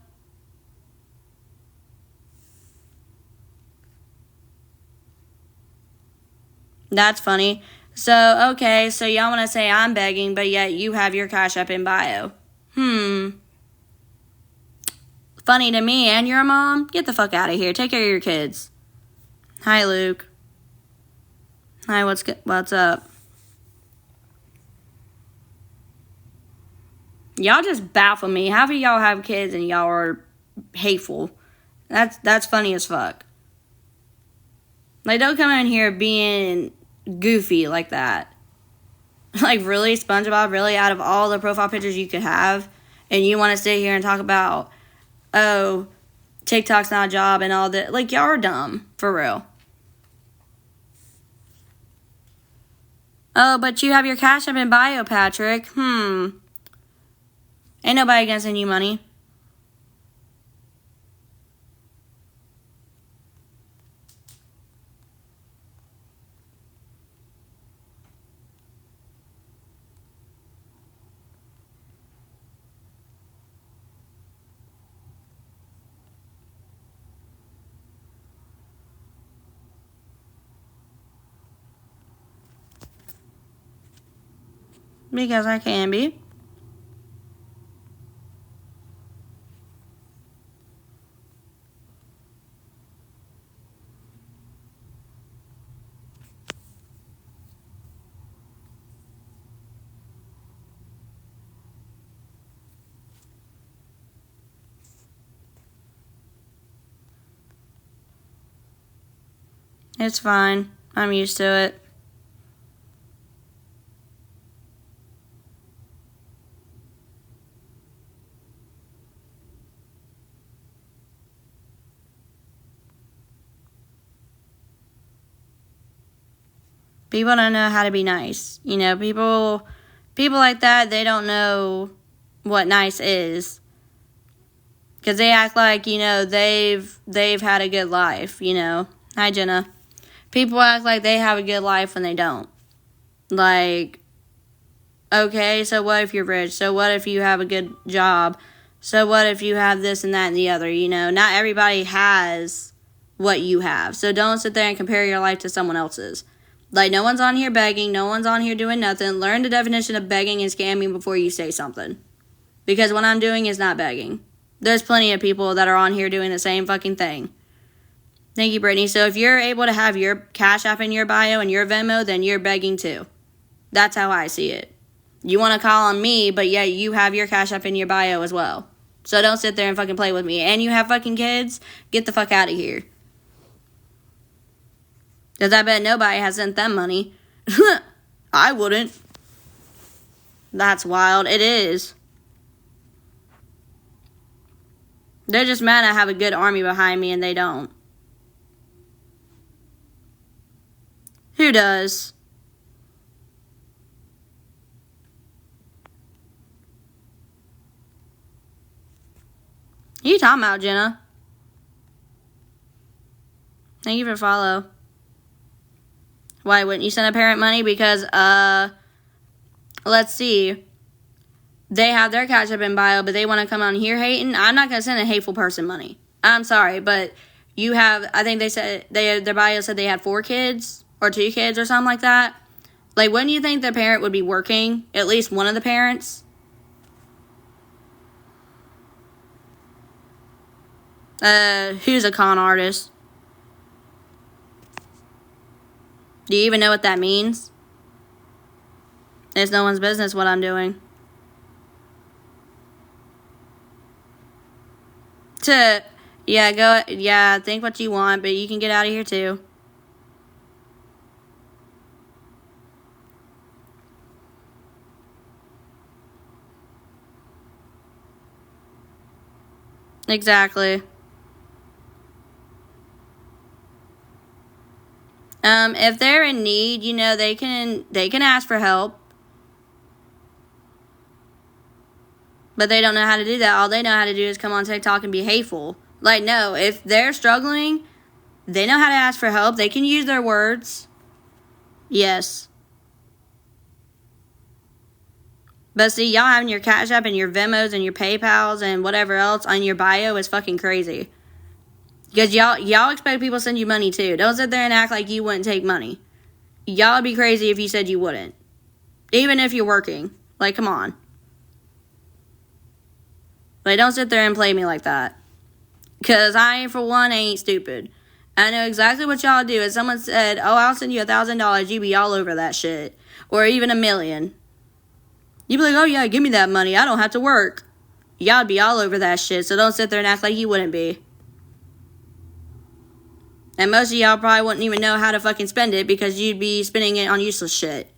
That's funny. So, okay, so y'all want to say I'm begging, but yet you have your Cash App in bio. Funny to me, and you're a mom? Get the fuck out of here. Take care of your kids. Hi, Luke. Hi, what's up? Y'all just baffle me. Half of y'all have kids and y'all are hateful. That's funny as fuck. Like, don't come in here being goofy like that. Like, really, SpongeBob, really, out of all the profile pictures you could have, and you want to sit here and talk about, oh, TikTok's not a job and all that. Like, y'all are dumb, for real. Oh, but you have your Cash App in bio, Patrick. Ain't nobody gonna send you money. Because I can be. It's fine. I'm used to it. People don't know how to be nice. You know, people like that, they don't know what nice is. Because they act like, you know, they've had a good life, you know. Hi, Jenna. People act like they have a good life when they don't. Like, okay, so what if you're rich? So what if you have a good job? So what if you have this and that and the other? You know, not everybody has what you have. So don't sit there and compare your life to someone else's. Like, no one's on here begging. No one's on here doing nothing. Learn the definition of begging and scamming before you say something. Because what I'm doing is not begging. There's plenty of people that are on here doing the same fucking thing. Thank you, Brittany. So if you're able to have your Cash App in your bio and your Venmo, then you're begging too. That's how I see it. You want to call on me, but yet you have your Cash App in your bio as well. So don't sit there and fucking play with me. And you have fucking kids? Get the fuck out of here. Because I bet nobody has sent them money. I wouldn't. That's wild. It is. They're just mad I have a good army behind me and they don't. Who does? Who you talking about, Jenna? Thank you for follow. Why wouldn't you send a parent money? Because, let's see. They have their Cash App in bio, but they want to come on here hating. I'm not going to send a hateful person money. I'm sorry, but you have, I think they said, their bio said they had 4 kids or 2 kids or something like that. Like, wouldn't you think the parent would be working? At least one of the parents? Who's a con artist? Do you even know what that means? It's no one's business what I'm doing. Yeah, think what you want, but you can get out of here too. Exactly. If they're in need, you know, they can ask for help. But they don't know how to do that. All they know how to do is come on TikTok and be hateful. Like, no, if they're struggling, they know how to ask for help. They can use their words. Yes. But see, y'all having your Cash App and your Venmos and your PayPals and whatever else on your bio is fucking crazy. Because y'all expect people to send you money too. Don't sit there and act like you wouldn't take money. Y'all would be crazy if you said you wouldn't. Even if you're working. Like, come on. Like, don't sit there and play me like that. Because I, for one, ain't stupid. I know exactly what y'all do. If someone said, oh, I'll send you $1,000, you'd be all over that shit. Or even $1 million. You'd be like, oh, yeah, give me that money. I don't have to work. Y'all be all over that shit. So don't sit there and act like you wouldn't be. And most of y'all probably wouldn't even know how to fucking spend it because you'd be spending it on useless shit.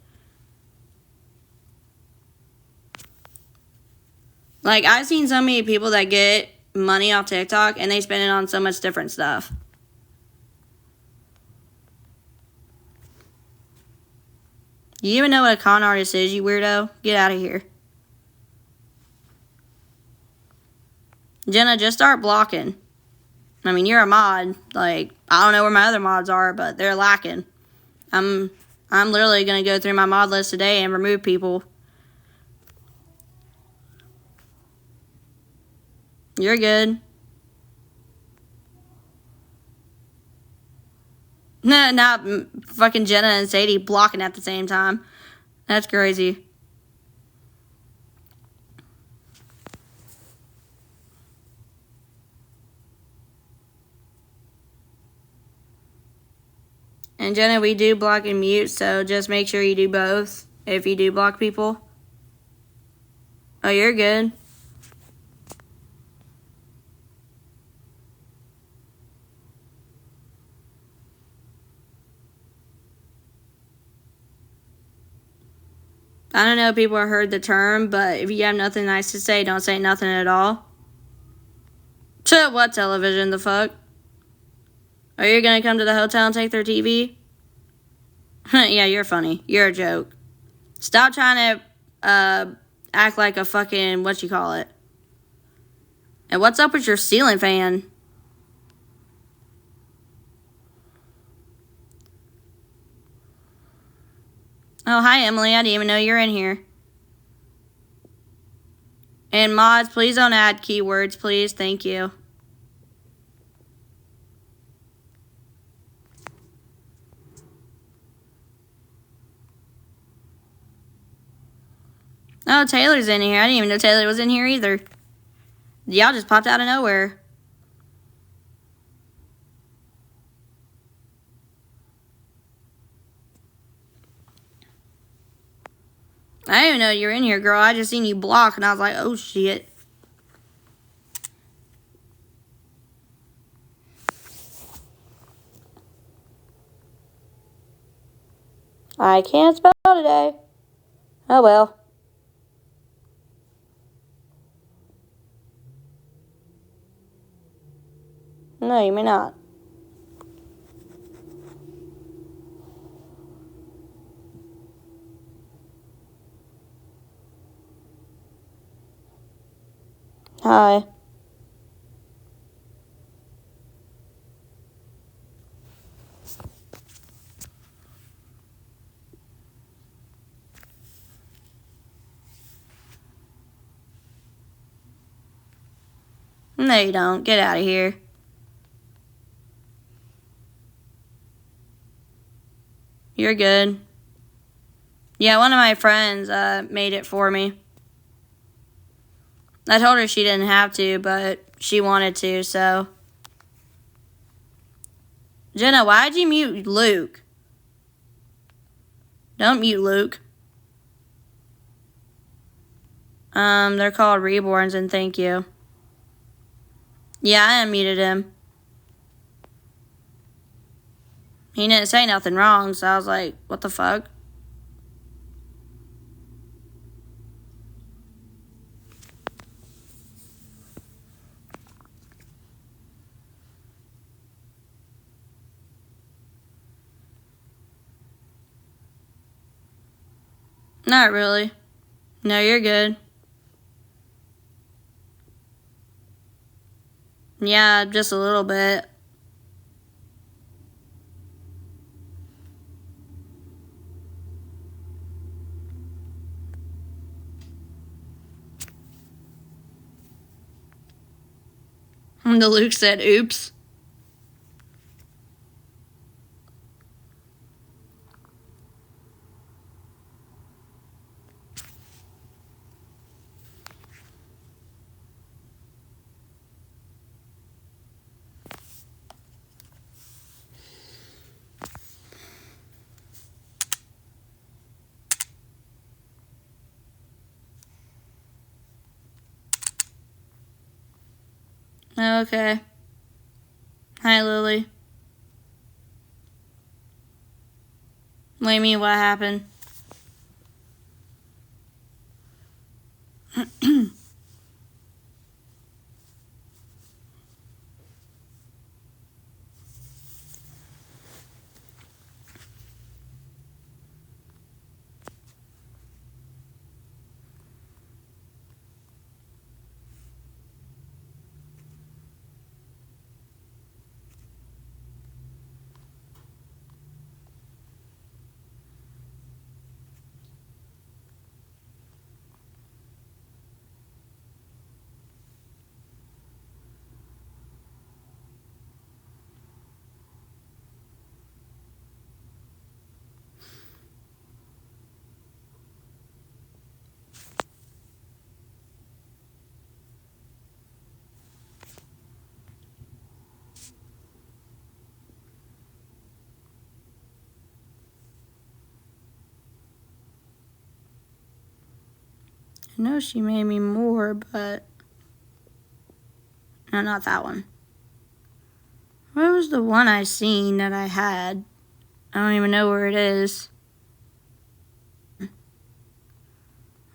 Like, I've seen so many people that get money off TikTok and they spend it on so much different stuff. You even know what a con artist is, you weirdo? Get out of here. Jenna, just start blocking. I mean, you're a mod. Like, I don't know where my other mods are, but they're lacking. I'm literally going to go through my mod list today and remove people. You're good. No, not fucking Jenna and Sadie blocking at the same time. That's crazy. And Jenna, we do block and mute, so just make sure you do both if you do block people. Oh, you're good. I don't know if people have heard the term, but if you have nothing nice to say, don't say nothing at all. What television, the fuck? Are you gonna come to the hotel and take their TV? Yeah, you're funny. You're a joke. Stop trying to act like a fucking, what you call it. And what's up with your ceiling fan? Oh, hi, Emily. I didn't even know you're in here. And mods, please don't add keywords, please. Thank you. Oh, Taylor's in here. I didn't even know Taylor was in here either. Y'all just popped out of nowhere. I didn't even know you were in here, girl. I just seen you block, and I was like, oh, shit. I can't spell today. Oh, well. No, you may not. Hi. No, you don't. Get out of here. You're good. Yeah, one of my friends made it for me. I told her she didn't have to, but she wanted to, so. Jenna, why'd you mute Luke? Don't mute Luke. They're called Reborns, and thank you. Yeah, I unmuted him. He didn't say nothing wrong, so I was like, what the fuck? Not really. No, you're good. Yeah, just a little bit. And the Luke said, oops. Okay. Hi, Lily. What do you mean, what happened? I know she made me more, but... No, not that one. Where was the one I seen that I had? I don't even know where it is.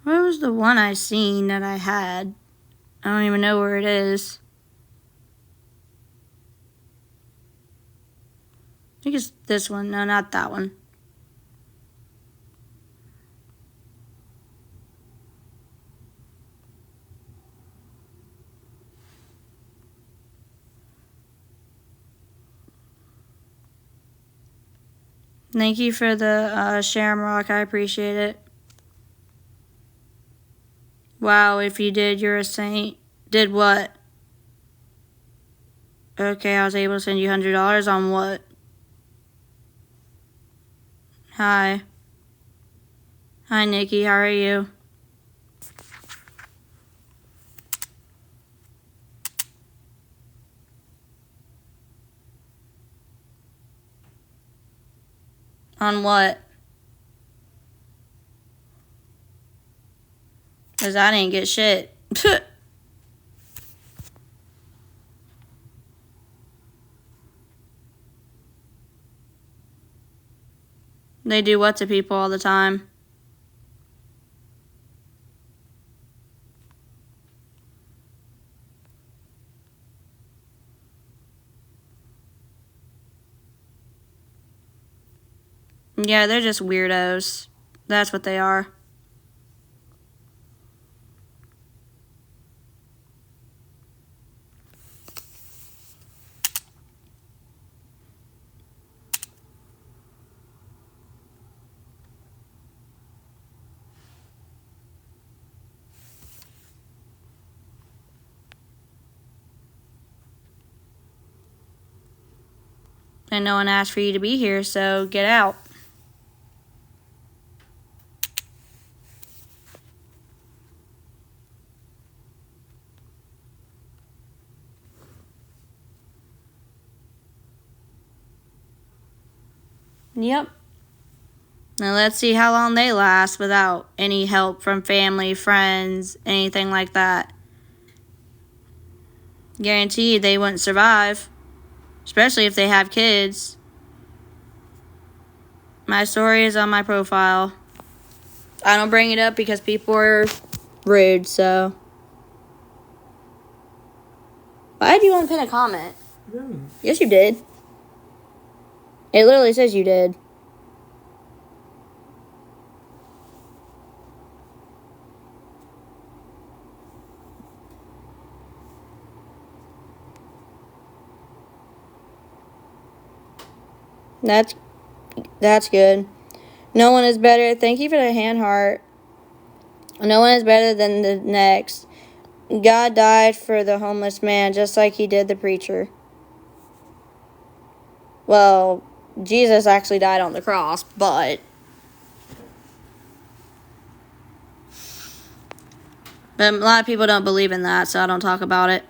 Where was the one I seen that I had? I don't even know where it is. I think it's this one. No, not that one. Thank you for the shamrock. I appreciate it. Wow, if you did, you're a saint. Did what? Okay, I was able to send you $100 on what? Hi. Hi, Nikki. How are you? On what? Because I didn't get shit. They do what to people all the time? Yeah, they're just weirdos. That's what they are. And no one asked for you to be here, so get out. Yep. Now let's see how long they last without any help from family, friends, anything like that. Guaranteed they wouldn't survive. Especially if they have kids. My story is on my profile. I don't bring it up because people are rude, so. Why did you want to pin a comment? Yes, you did. It literally says you did. That's good. No one is better. Thank you for the hand heart. No one is better than the next. God died for the homeless man just like he did the preacher. Well, Jesus actually died on the cross, but a lot of people don't believe in that, so I don't talk about it.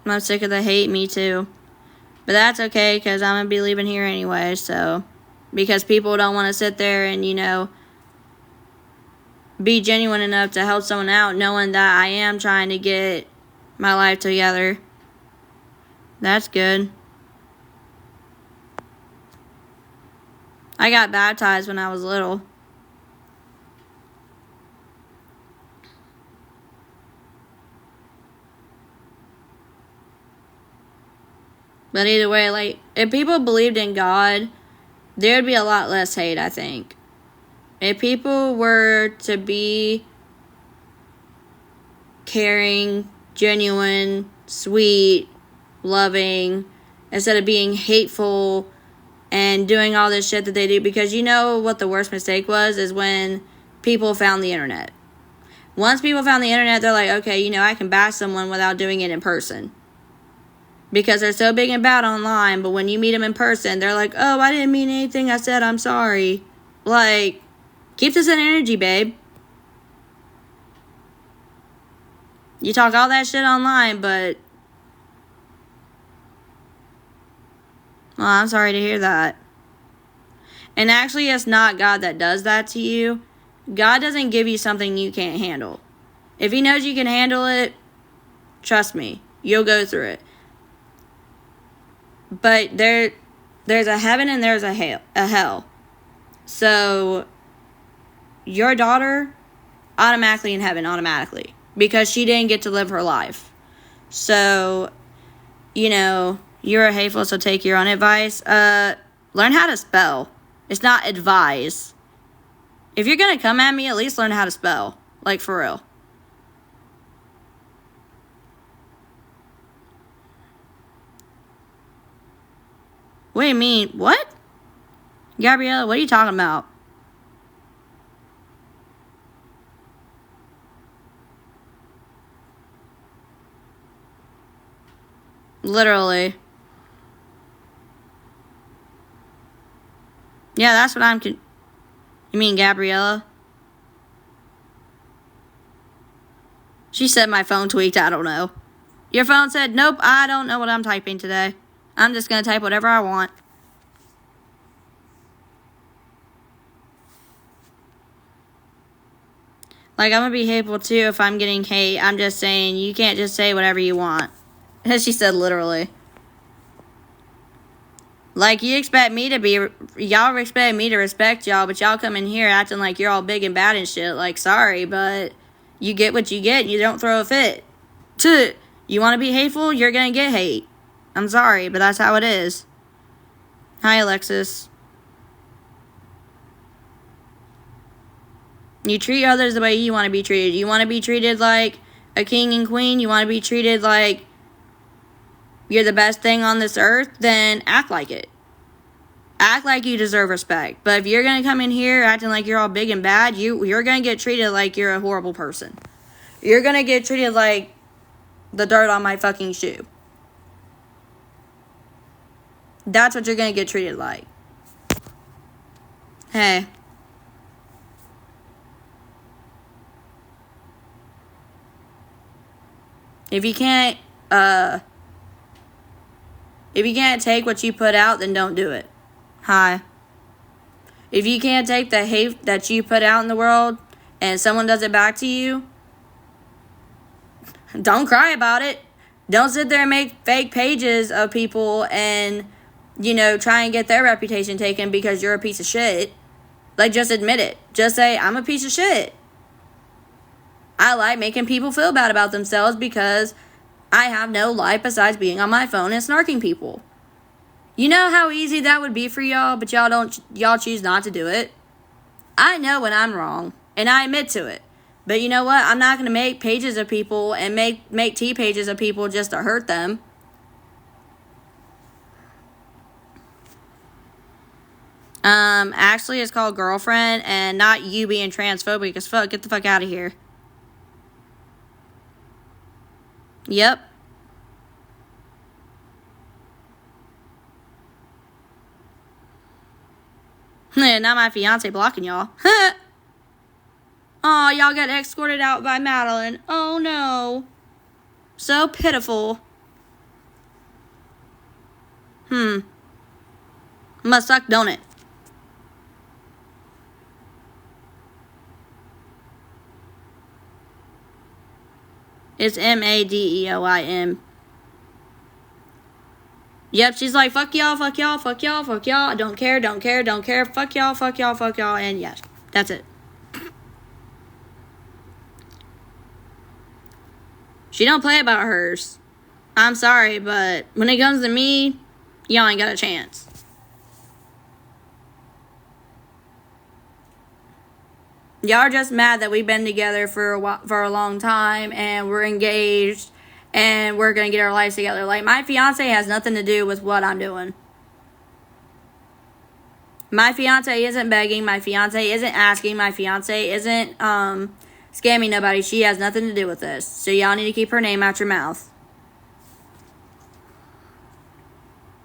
I'm sick of the hate, me too. But that's okay, because I'm going to be leaving here anyway, so. Because people don't want to sit there and, you know, be genuine enough to help someone out, knowing that I am trying to get my life together. That's good. I got baptized when I was little. But either way, like, if people believed in God, there would be a lot less hate, I think. If people were to be caring, genuine, sweet, loving, instead of being hateful and doing all this shit that they do, because you know what the worst mistake was, is when people found the internet. Once people found the internet, they're like, okay, you know, I can bash someone without doing it in person. Because they're so big and bad online, but when you meet them in person, they're like, oh, I didn't mean anything I said, I'm sorry. Like, keep this in energy, babe. You talk all that shit online, but... Well, I'm sorry to hear that. And actually, it's not God that does that to you. God doesn't give you something you can't handle. If he knows you can handle it, trust me, you'll go through it. But there's a heaven and there's a hell. So, your daughter, automatically in heaven, automatically. Because she didn't get to live her life. So, you know, you're a hateful, so take your own advice. Learn how to spell. It's not advise. If you're gonna come at me, at least learn how to spell. Like, for real. What do you mean? What? Gabriella, what are you talking about? Literally. Yeah, that's what I'm... You mean Gabriella? She said my phone tweaked. I don't know. Your phone said, nope, I don't know what I'm typing today. I'm just going to type whatever I want. Like, I'm going to be hateful too if I'm getting hate. I'm just saying, you can't just say whatever you want. She said literally. Like, you expect me to be... Y'all expect me to respect y'all, but y'all come in here acting like you're all big and bad and shit. Like, sorry, but you get what you get and you don't throw a fit. You want to be hateful? You're going to get hate. I'm sorry, but that's how it is. Hi, Alexis. You treat others the way you want to be treated. You want to be treated like a king and queen? You want to be treated like you're the best thing on this earth? Then act like it. Act like you deserve respect. But if you're going to come in here acting like you're all big and bad, you're going to get treated like you're a horrible person. You're going to get treated like the dirt on my fucking shoe. That's what you're going to get treated like. Hey. If you can't take what you put out, then don't do it. Hi. If you can't take the hate that you put out in the world and someone does it back to you, don't cry about it. Don't sit there and make fake pages of people and, you know, try and get their reputation taken because you're a piece of shit. Like, just admit it. Just say, I'm a piece of shit. I like making people feel bad about themselves because I have no life besides being on my phone and snarking people. You know how easy that would be for y'all, but y'all choose not to do it. I know when I'm wrong, and I admit to it. But you know what? I'm not going to make pages of people and make T pages of people just to hurt them. Actually, it's called girlfriend, and not you being transphobic as fuck. Get the fuck out of here. Yep. Not my fiance blocking y'all. Aw, y'all got escorted out by Madeline. Oh no. So pitiful. Must suck, don't it? It's Madeoim. Yep, she's like, fuck y'all, fuck y'all, fuck y'all, fuck y'all. Don't care, don't care, don't care. Fuck y'all, fuck y'all, fuck y'all. And yes, that's it. She don't play about hers. I'm sorry, but when it comes to me, y'all ain't got a chance. Y'all are just mad that we've been together for a long time and we're engaged and we're going to get our lives together. Like, my fiance has nothing to do with what I'm doing. My fiance isn't begging. My fiance isn't asking. My fiance isn't scamming nobody. She has nothing to do with this. So y'all need to keep her name out your mouth.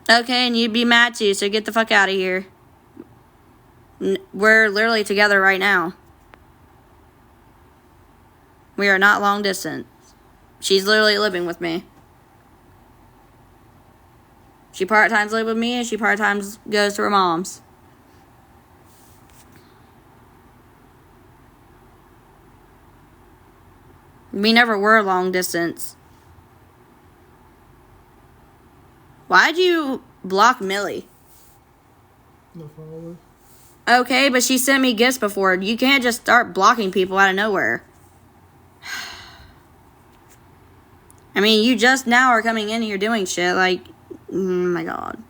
Okay, and you'd be mad too, so get the fuck out of here. We're literally together right now. We are not long distance. She's literally living with me. She part-times lives with me, and she part-times goes to her mom's. We never were long distance. Why'd you block Millie? No follower. Okay, but she sent me gifts before. You can't just start blocking people out of nowhere. I mean, you just now are coming in and you're doing shit. Like, oh my god.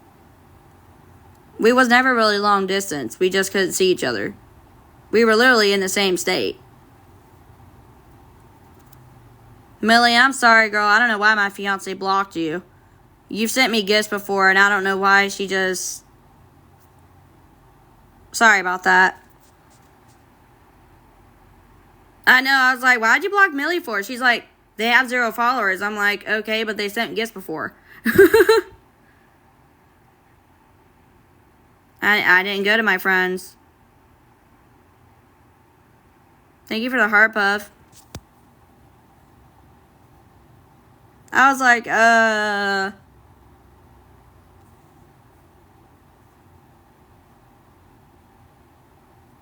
We was never really long distance. We just couldn't see each other. We were literally in the same state. Millie, I'm sorry, girl. I don't know why my fiance blocked you. You've sent me gifts before, and I don't know why she just... Sorry about that. I know, I was like, why'd you block Millie for? She's like, they have 0 followers. I'm like, okay, but they sent gifts before. I didn't go to my friends. Thank you for the heart puff. I was like,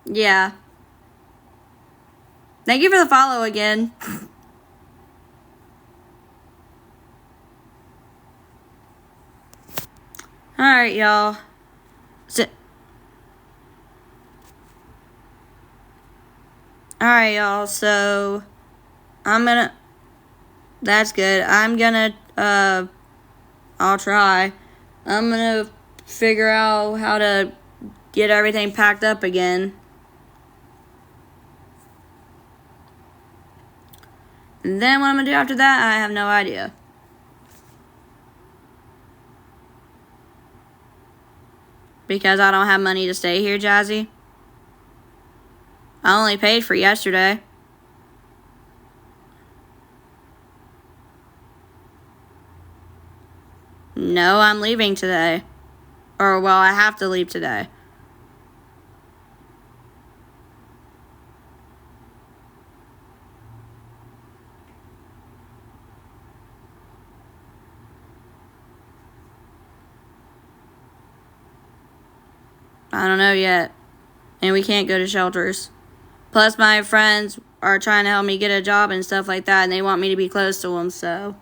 yeah. Thank you for the follow again. Alright, y'all. Alright, y'all. So, I'm gonna... That's good. I'm gonna, I'll try. I'm gonna figure out how to get everything packed up again. And then what I'm gonna do after that, I have no idea. Because I don't have money to stay here, Jazzy. I only paid for yesterday. No, I'm leaving today. Or, well, I have to leave today. I don't know yet. And we can't go to shelters. Plus, my friends are trying to help me get a job and stuff like that, and they want me to be close to them, so...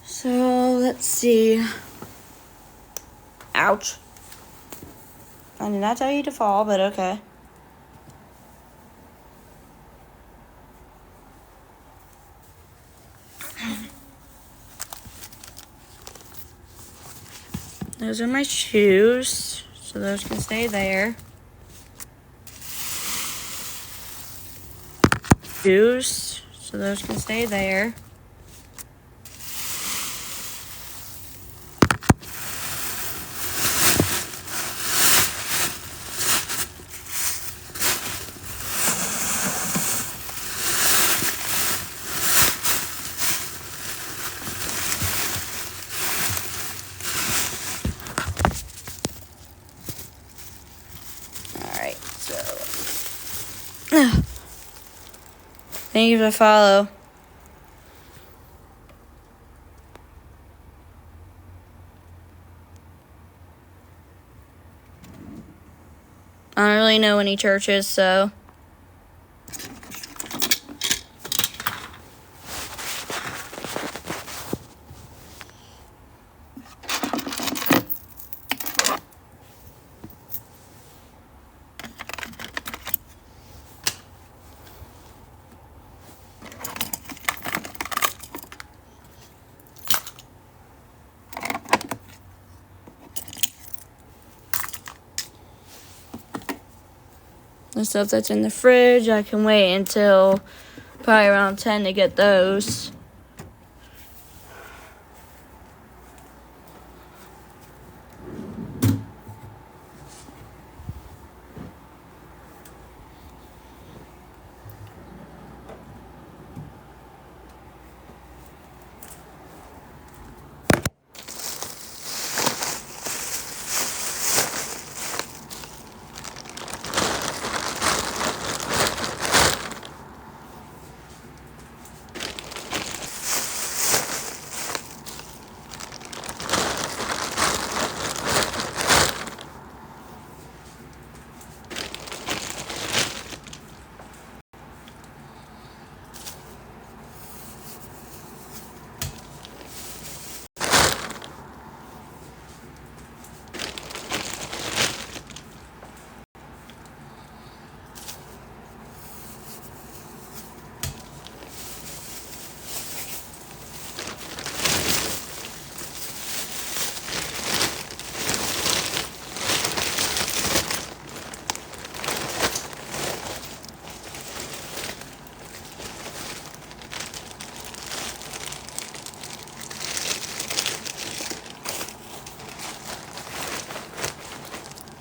So, let's see. Ouch. I did not tell you to fall, but okay. Those are my shoes, so those can stay there. Shoes, so those can stay there. Alright, so... Thank you for the follow. I don't really know any churches, so... The stuff that's in the fridge, I can wait until probably around 10 to get those.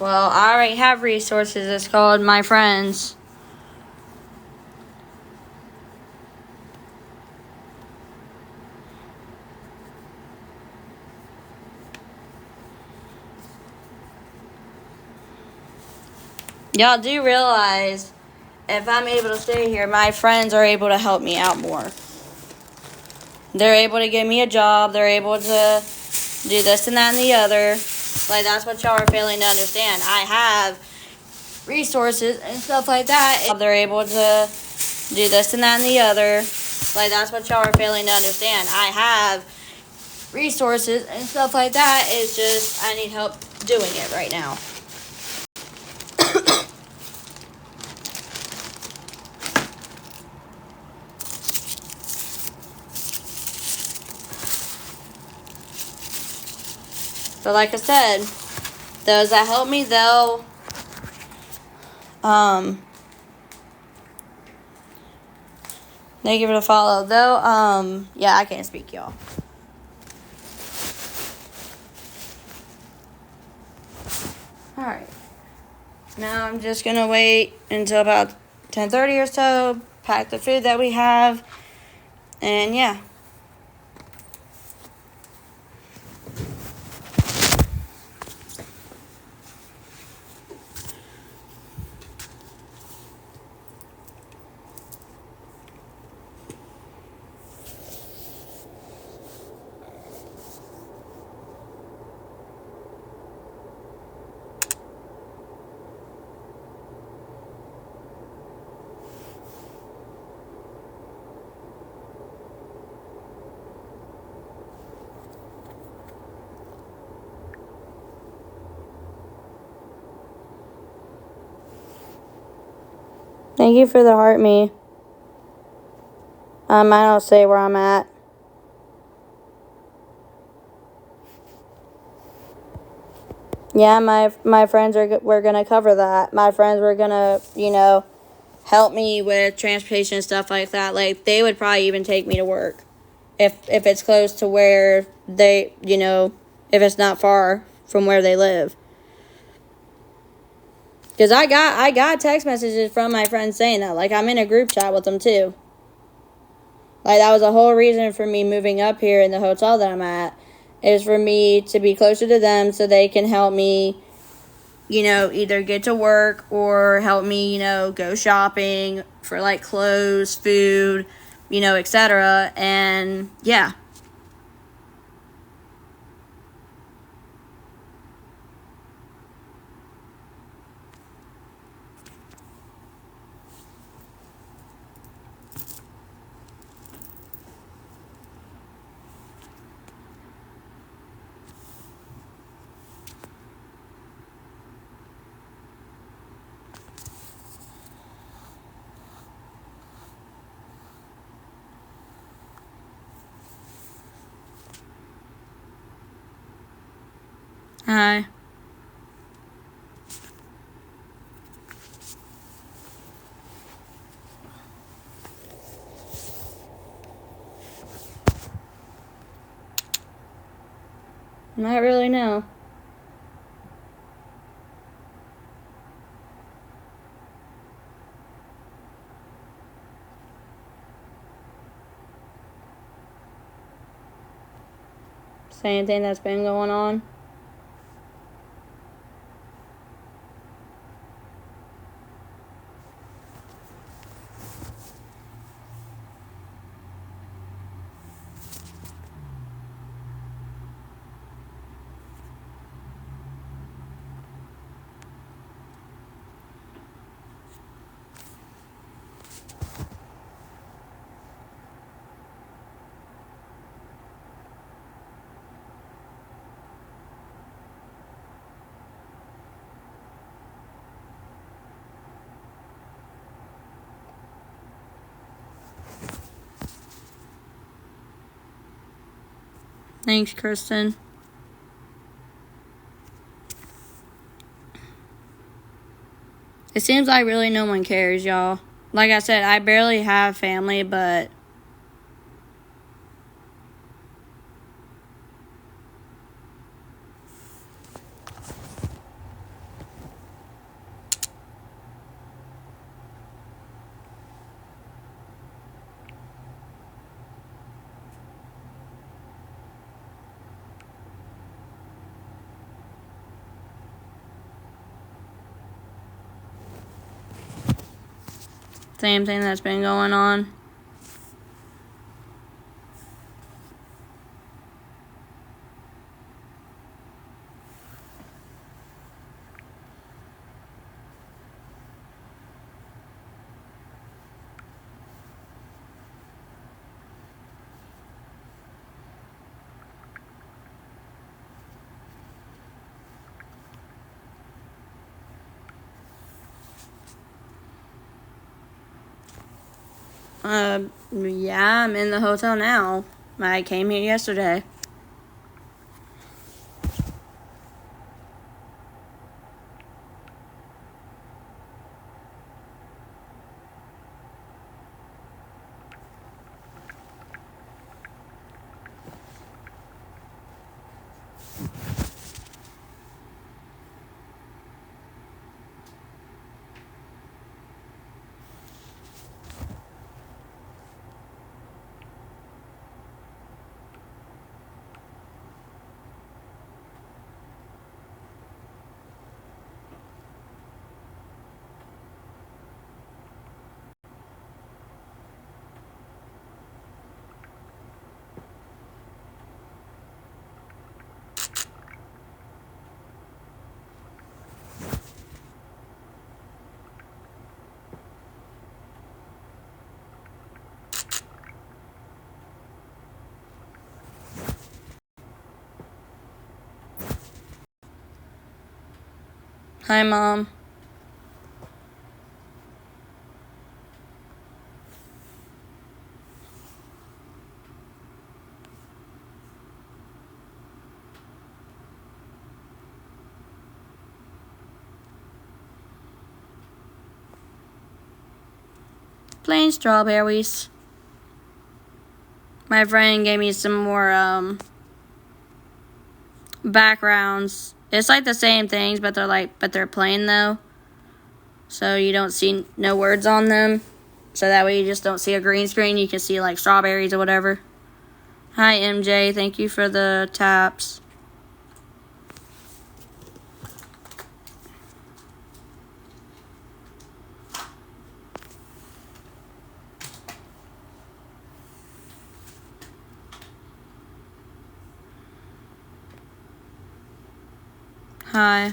Well, I already have resources. It's called My Friends. Y'all do realize if I'm able to stay here, my friends are able to help me out more. They're able to give me a job. They're able to do this and that and the other. Like, that's what y'all are failing to understand. I have resources and stuff like that. They're able to do this and that and the other. Like, that's what y'all are failing to understand. I have resources and stuff like that. It's just I need help doing it right now. But like I said, those that help me, they'll they give it a follow. They'll yeah, I can't speak, y'all. Alright. Now I'm just gonna wait until about 10:30 or so, pack the food that we have, and yeah. Thank you for the heart me. I don't say where I'm at. Yeah, my friends we're gonna cover that. My friends were gonna, help me with transportation and stuff like that. Like, they would probably even take me to work if it's close to where they, if it's not far from where they live. Because I got text messages from my friends saying that. Like, I'm in a group chat with them too. Like, that was the whole reason for me moving up here in the hotel that I'm at, is for me to be closer to them so they can help me, either get to work or help me, go shopping for, like, clothes, food, etc. And, yeah. Hi. Not really, no. Say anything that's been going on. Thanks, Kristen. It seems like really no one cares, y'all. Like I said, I barely have family, but Same thing that's been going on. Yeah, I'm in the hotel now. I came here yesterday. Hi, Mom. Plain strawberries. My friend gave me some more backgrounds. It's like the same things, but they're plain though. So you don't see no words on them. So that way you just don't see a green screen. You can see like strawberries or whatever. Hi, MJ. Thank you for the taps. Hi.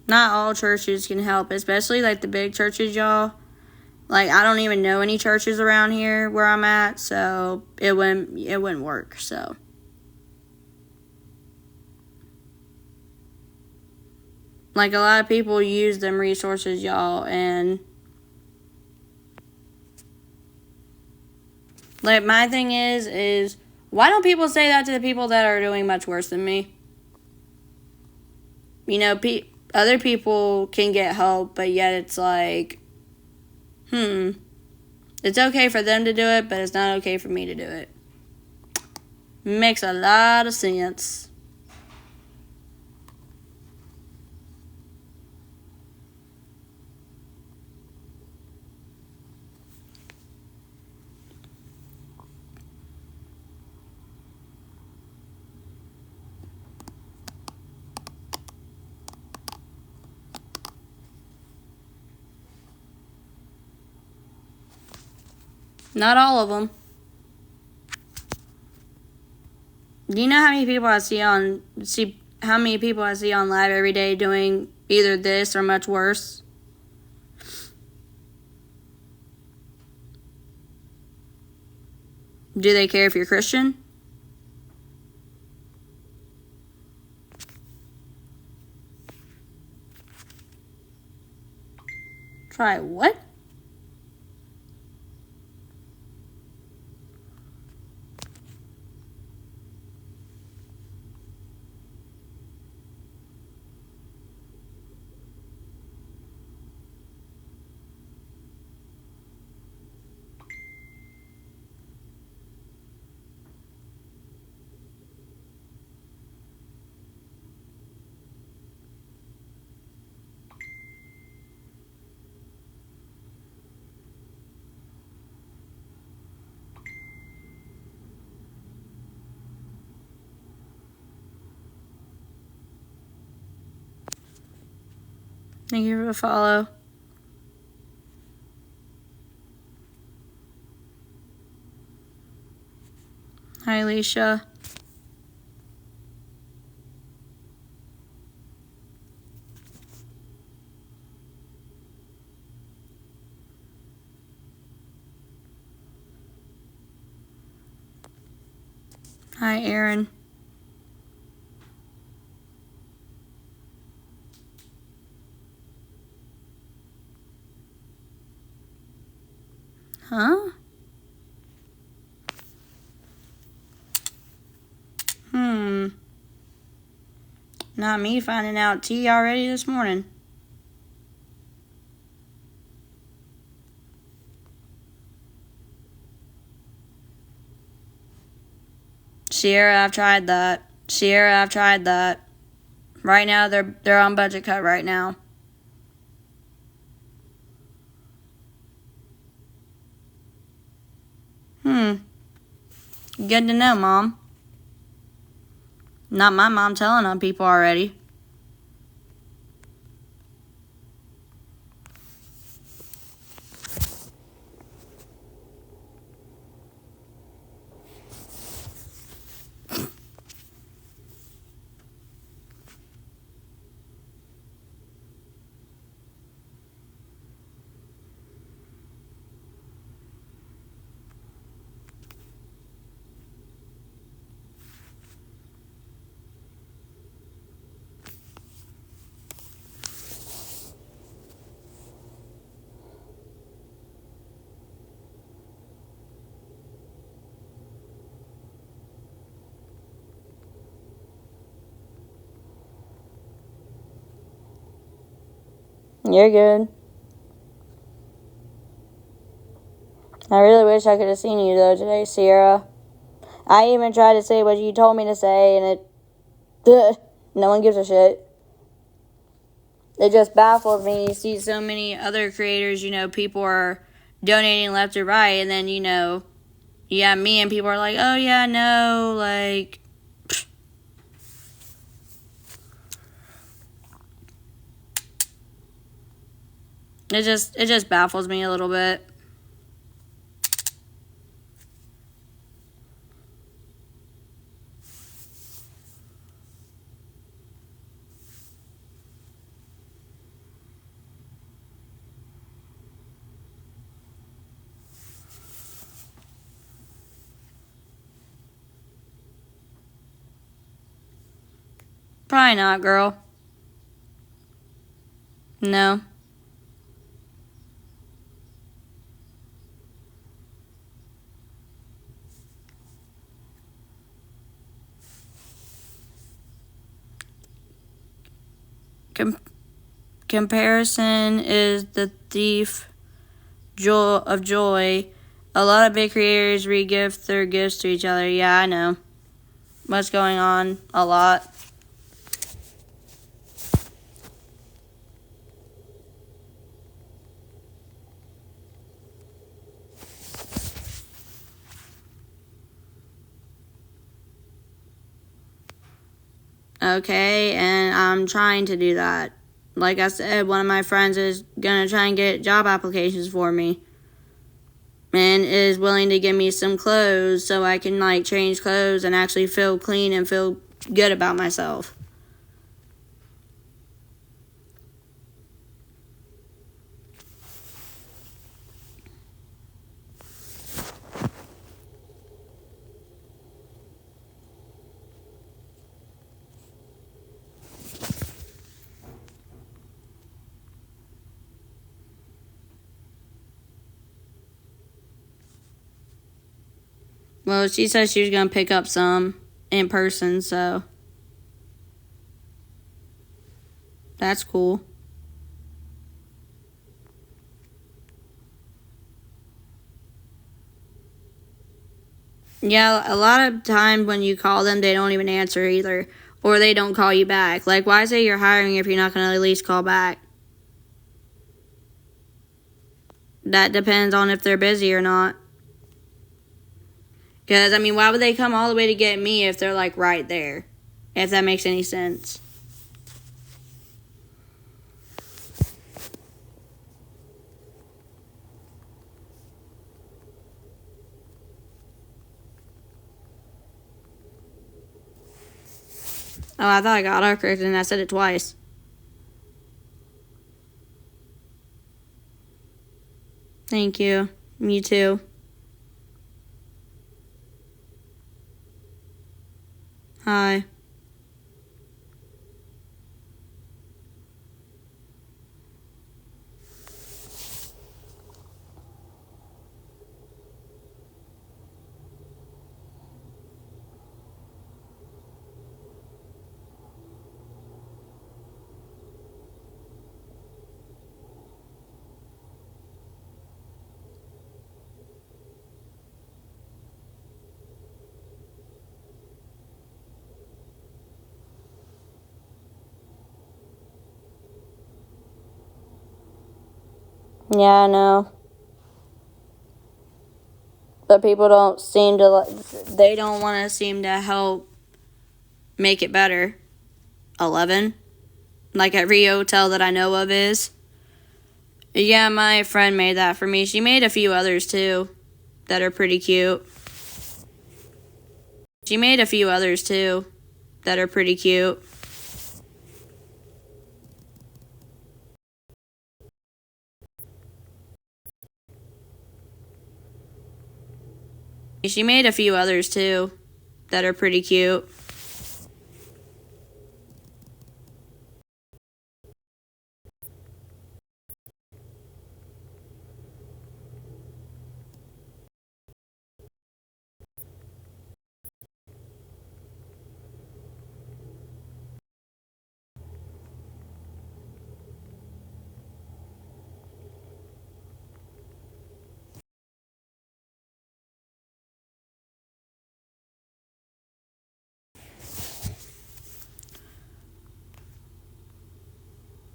Not all churches can help, especially like the big churches, y'all. Like, I don't even know any churches around here where I'm at, so it wouldn't work, so. Like, a lot of people use them resources, y'all, and like, my thing is why don't people say that to the people that are doing much worse than me? You know, other people can get help, but yet it's like, it's okay for them to do it, but it's not okay for me to do it. Makes a lot of sense. Not all of them. Do you know how many people I see how many people I see on live every day doing either this or much worse? Do they care if you're Christian? Try what? Thank you for the follow. Hi, Alicia. Hi, Aaron. Huh? Not me finding out tea already this morning. Sierra, I've tried that. Sierra, I've tried that. Right now, they're on budget cut right now. Good to know, Mom. Not my mom telling on people already. You're good. I really wish I could have seen you, though, today, Sierra. I even tried to say what you told me to say, and no one gives a shit. It just baffles me. You see so many other creators, people are donating left or right, and then, yeah, me and people are like, oh, yeah, no, like, it just baffles me a little bit. Probably not, girl. No. Comparison is the thief of joy. A lot of big creators re-gift their gifts to each other. Yeah, I know. What's going on? A lot. Okay, and I'm trying to do that. Like I said, one of my friends is going to try and get job applications for me. And is willing to give me some clothes so I can, change clothes and actually feel clean and feel good about myself. Well, she said she was going to pick up some in person, so that's cool. Yeah, a lot of times when you call them, they don't even answer either, or they don't call you back. Like, why say you're hiring if you're not going to at least call back? That depends on if they're busy or not. Because, why would they come all the way to get me if they're, right there? If that makes any sense. Oh, I thought I got autocorrected and I said it twice. Thank you. Me too. Hi. Yeah, I know. But people don't seem to, they don't want to seem to help make it better. 11? Like every hotel that I know of is. Yeah, my friend made that for me. She made a few others too that are pretty cute. She made a few others too that are pretty cute. She made a few others too that are pretty cute.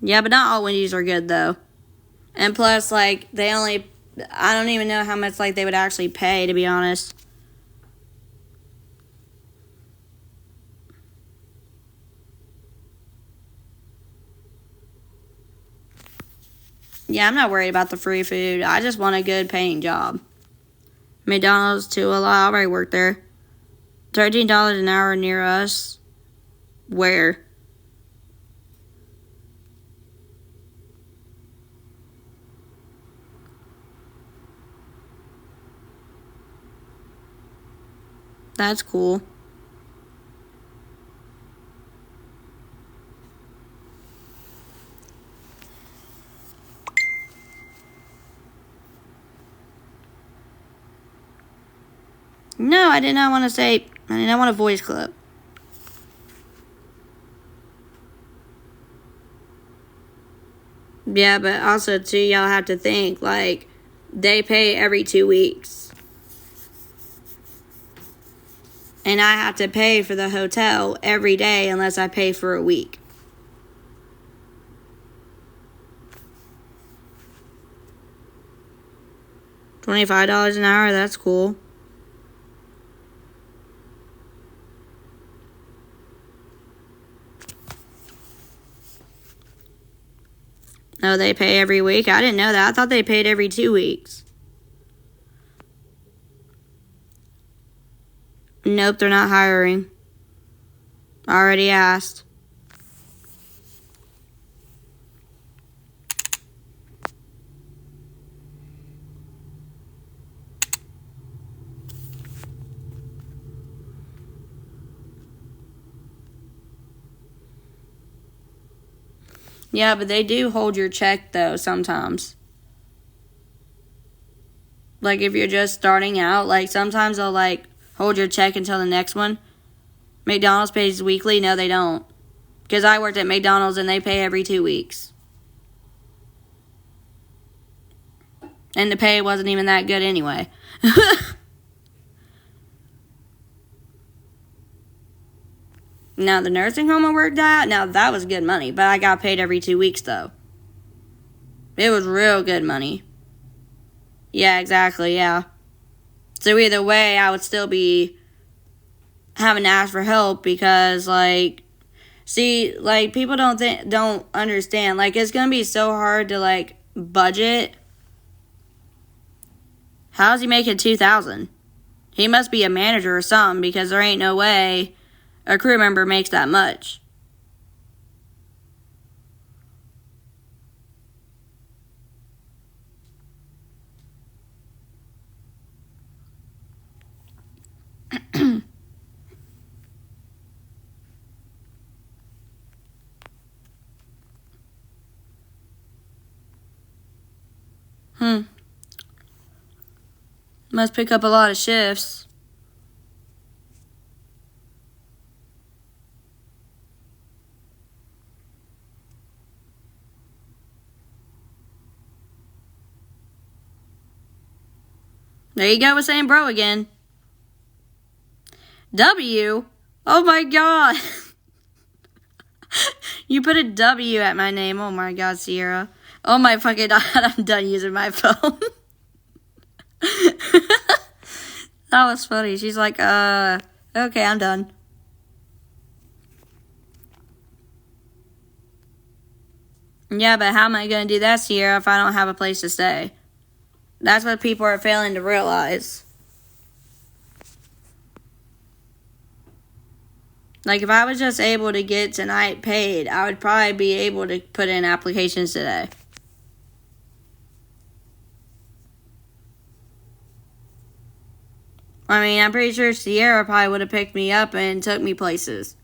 Yeah, but not all Wendy's are good though. And plus, like, they only, I don't even know how much, like, they would actually pay, to be honest. Yeah, I'm not worried about the free food. I just want a good paying job. McDonald's too, a lot. I already worked there. $13 an hour near us. Where? That's cool. No, I did not want to say, I did not want a voice clip. Yeah, but also, too, y'all have to think, like, they pay every 2 weeks. And I have to pay for the hotel every day unless I pay for a week. $25 an hour, that's cool. Oh, they pay every week? I didn't know that. I thought they paid every 2 weeks. Nope, they're not hiring. Already asked. Yeah, but they do hold your check, though, sometimes. Like, if you're just starting out, like, sometimes they'll, like, hold your check until the next one. McDonald's pays weekly. No, they don't. Because I worked at McDonald's and they pay every 2 weeks. And the pay wasn't even that good anyway. Now, the nursing home I worked at, now that was good money. But I got paid every 2 weeks, though. It was real good money. Yeah, exactly, yeah. So either way, I would still be having to ask for help because, like, see, like, people don't understand. Like, it's going to be so hard to, like, budget. How's he making $2,000? He must be a manager or something because there ain't no way a crew member makes that much. Must pick up a lot of shifts. There you go with saying bro again. W? Oh my god. You put a W at my name. Oh my god, Sierra. Oh my fucking god, I'm done using my phone. That was funny. She's like, okay, I'm done. Yeah, but how am I going to do that, Sierra, if I don't have a place to stay? That's what people are failing to realize. Like, if I was just able to get tonight paid, I would probably be able to put in applications today. I mean, I'm pretty sure Sierra probably would have picked me up and took me places.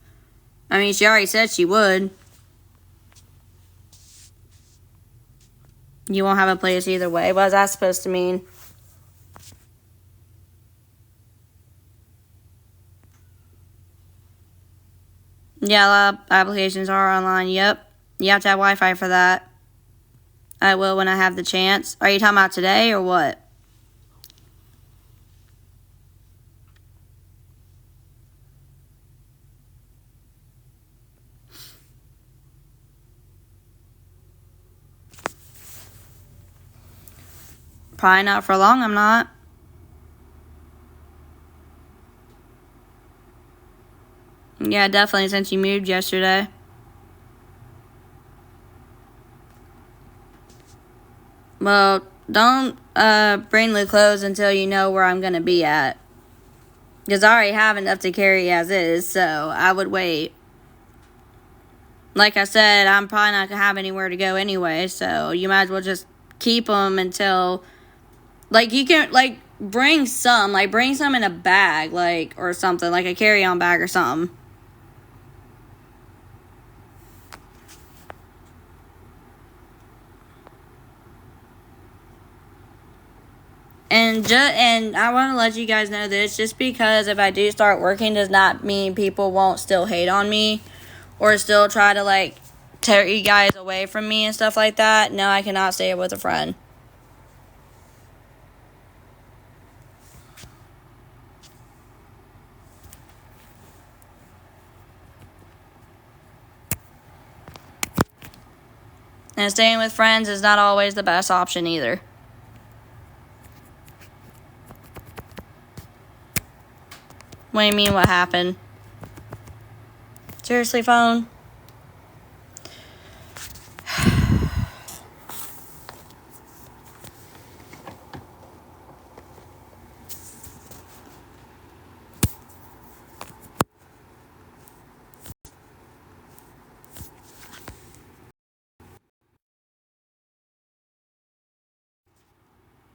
I mean, she already said she would. You won't have a place either way. What is that supposed to mean? Yeah, a lot of applications are online. Yep. You have to have Wi-Fi for that. I will when I have the chance. Are you talking about today or what? Probably not for long, I'm not. Yeah, definitely since you moved yesterday. Well, don't bring the clothes until you know where I'm going to be at. Because I already have enough to carry as is, so I would wait. Like I said, I'm probably not going to have anywhere to go anyway, so you might as well just keep them until... Like, you can, like, bring some in a bag, like, or something, like a carry-on bag or something. And I want to let you guys know this, just because if I do start working does not mean people won't still hate on me or still try to, like, tear you guys away from me and stuff like that. No, I cannot stay with a friend. And staying with friends is not always the best option either. What do you mean, what happened? Seriously, phone?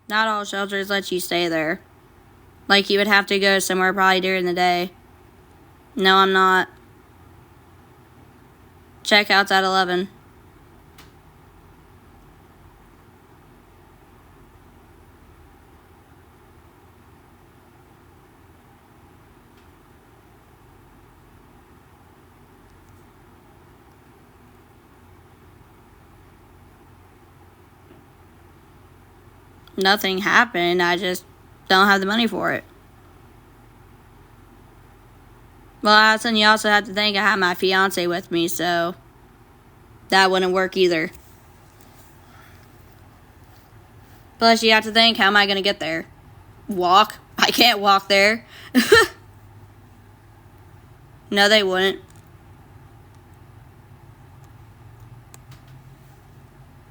Not all shelters let you stay there. Like, you would have to go somewhere probably during the day. No, I'm not. Checkout's at 11. Nothing happened. I just don't have the money for it. Well, Allison, you also have to think I have my fiance with me, so that wouldn't work either. Plus, you have to think, how am I going to get there? Walk? I can't walk there. No, they wouldn't.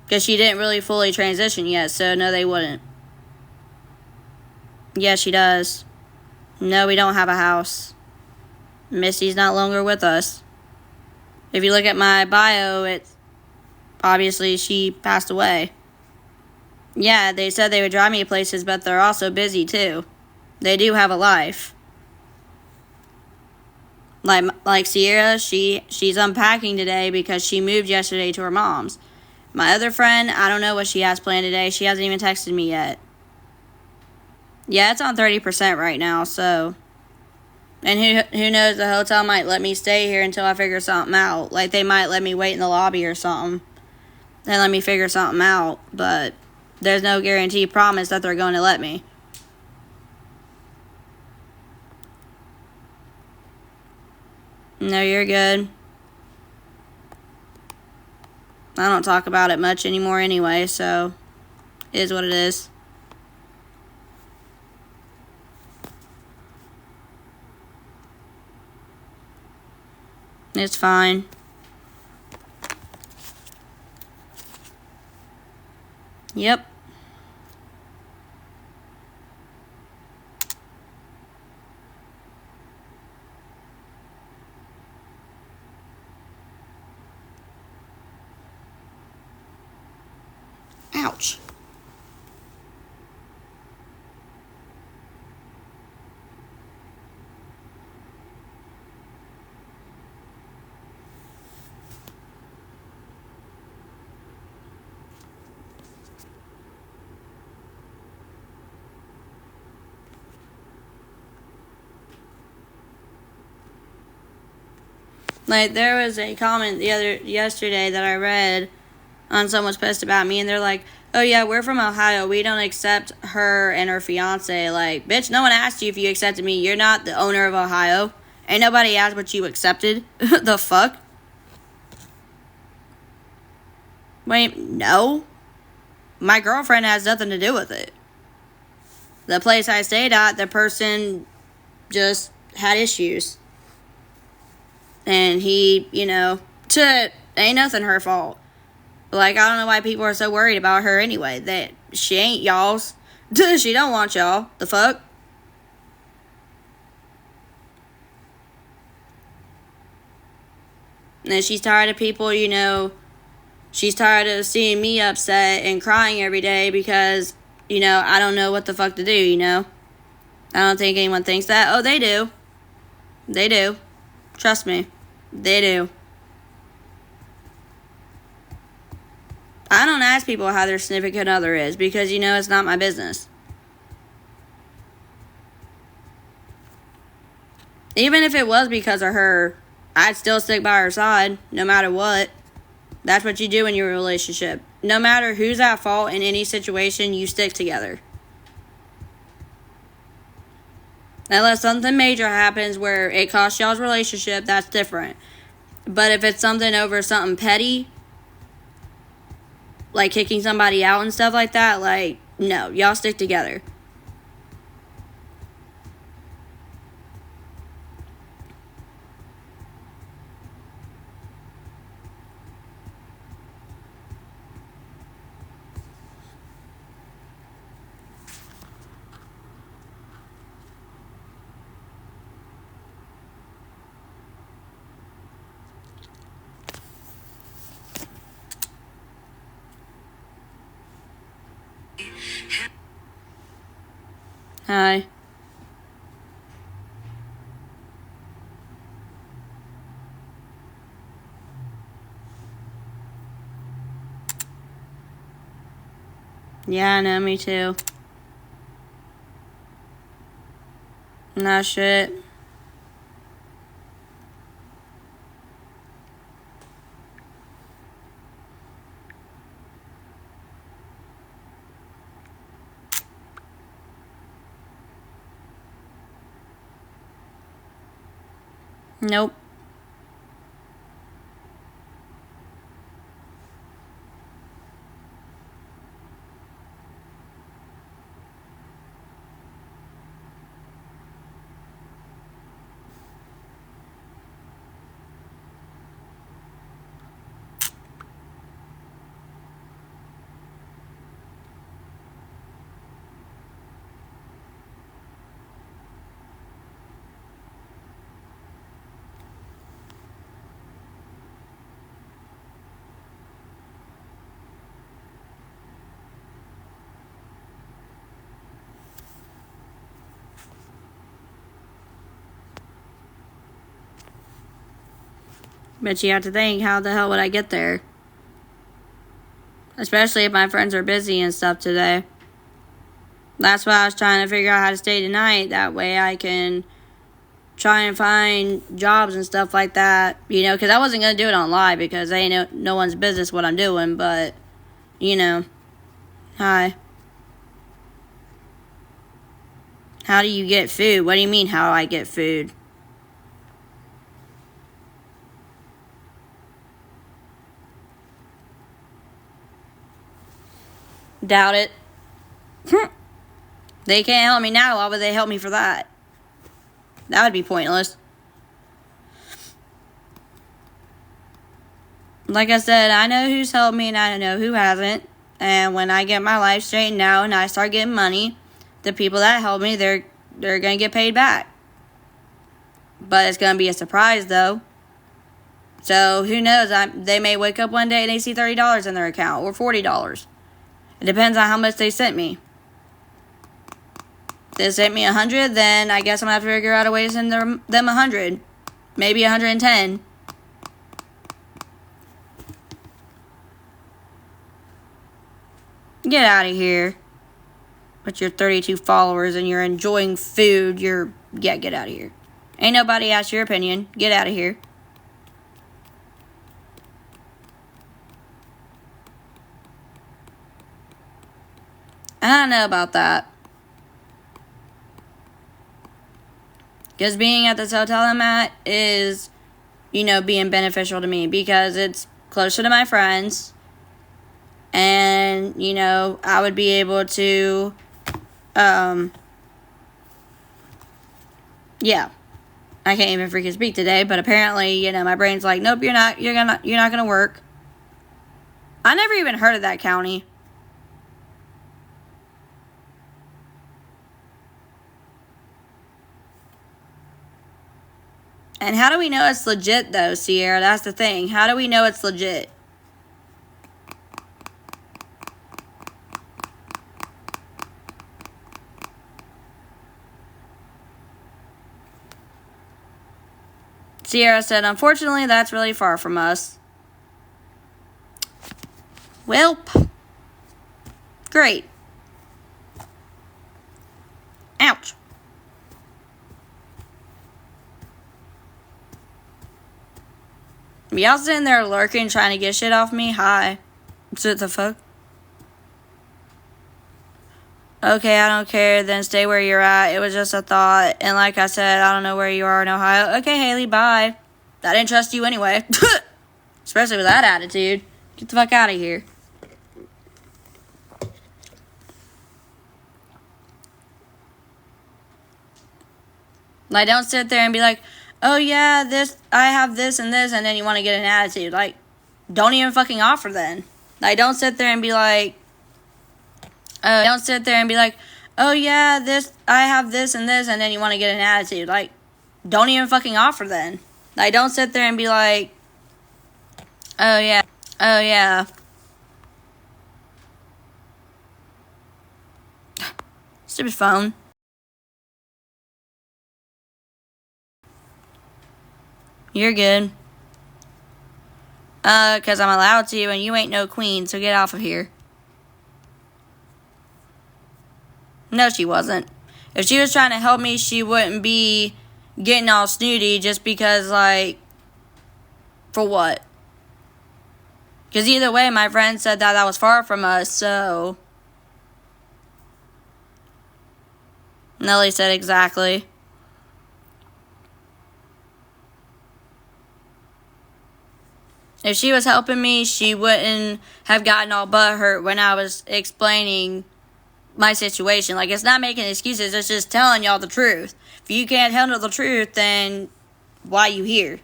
Because she didn't really fully transition yet, so no, they wouldn't. Yes, she does. No, we don't have a house. Missy's not longer with us. If you look at my bio, it's obviously she passed away. Yeah, they said they would drive me places, but they're also busy too. They do have a life. Like Sierra, she's unpacking today because she moved yesterday to her mom's. My other friend, I don't know what she has planned today. She hasn't even texted me yet. Yeah, it's on 30% right now, so. And who knows, the hotel might let me stay here until I figure something out. Like, they might let me wait in the lobby or something. And let me figure something out. But there's no guarantee promise that they're going to let me. No, you're good. I don't talk about it much anymore anyway, so it is what it is. It's fine. Yep. Ouch. Like, there was a comment yesterday that I read on someone's post about me, and they're like, oh yeah, we're from Ohio, we don't accept her and her fiance. Like, bitch, no one asked you if you accepted me. You're not the owner of Ohio. Ain't nobody asked what you accepted. The fuck? Wait, no. My girlfriend has nothing to do with it. The place I stayed at, the person just had issues. And he, ain't nothing her fault. Like, I don't know why people are so worried about her anyway. That she ain't y'all's. She don't want y'all. The fuck? And she's tired of people, she's tired of seeing me upset and crying every day because, I don't know what the fuck to do, I don't think anyone thinks that. Oh, they do. They do. Trust me. They do. I don't ask people how their significant other is because, it's not my business. Even if it was because of her, I'd still stick by her side, no matter what. That's what you do in your relationship. No matter who's at fault in any situation, you stick together. Unless something major happens where it costs y'all's relationship, that's different. But if it's something over something petty, like kicking somebody out and stuff like that, like, no, y'all stick together. Hi. Yeah, I know, me too. Nah, shit. Nope. But you have to think, how the hell would I get there? Especially if my friends are busy and stuff today. That's why I was trying to figure out how to stay tonight. That way I can try and find jobs and stuff like that. You know, because I wasn't going to do it on live because they ain't no one's business what I'm doing. But, you know. Hi. How do you get food? What do you mean, how do I get food? Doubt it. They can't help me now. Why would they help me for that? That would be pointless. Like I said, I know who's helped me and I know who hasn't. And when I get my life straightened out and I start getting money, the people that helped me, they're going to get paid back. But it's going to be a surprise, though. So, who knows? They may wake up one day and they see $30 in their account or $40. It depends on how much they sent me. If they sent me 100, then I guess I'm going to have to figure out a way to send them 100. Maybe 110. Get out of here. With your 32 followers and you're enjoying food, yeah, get out of here. Ain't nobody asked your opinion. Get out of here. I don't know about that. Because being at this hotel I'm at is, you know, being beneficial to me because it's closer to my friends. And, you know, I would be able to, yeah. I can't even freaking speak today, but apparently, you know, my brain's like, nope, you're not gonna work. I never even heard of that county. And how do we know it's legit, though, Sierra? That's the thing. How do we know it's legit? Sierra said, unfortunately, that's really far from us. Welp. Great. Ouch. Y'all sitting there lurking, trying to get shit off me? Hi. What the fuck? Okay, I don't care. Then stay where you're at. It was just a thought. And like I said, I don't know where you are in Ohio. Okay, Haley, bye. I didn't trust you anyway. Especially with that attitude. Get the fuck out of here. Like, don't sit there and be like, oh yeah, I have this, and then you want to get an attitude. Like, don't even fucking offer then. Like, don't sit there and be like, oh yeah, I have this, and then you want to get an attitude. Like, don't even fucking offer then. Like, don't sit there and be like, oh yeah. Stupid phone. You're good. Because I'm allowed to, and you ain't no queen, so get off of here. No, she wasn't. If she was trying to help me, she wouldn't be getting all snooty just because, like, for what? Because either way, my friend said that was far from us, so. Nelly said exactly. If she was helping me, she wouldn't have gotten all butthurt when I was explaining my situation. Like, it's not making excuses, it's just telling y'all the truth. If you can't handle the truth, then why you here?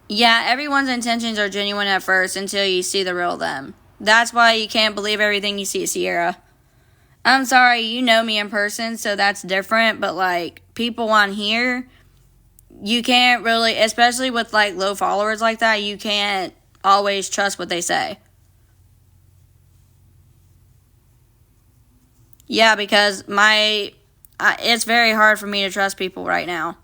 Yeah, everyone's intentions are genuine at first until you see the real them. That's why you can't believe everything you see, Sierra. I'm sorry, you know me in person, so that's different, but, like, people on here, you can't really, especially with, like, low followers like that, you can't always trust what they say. Yeah, because it's very hard for me to trust people right now.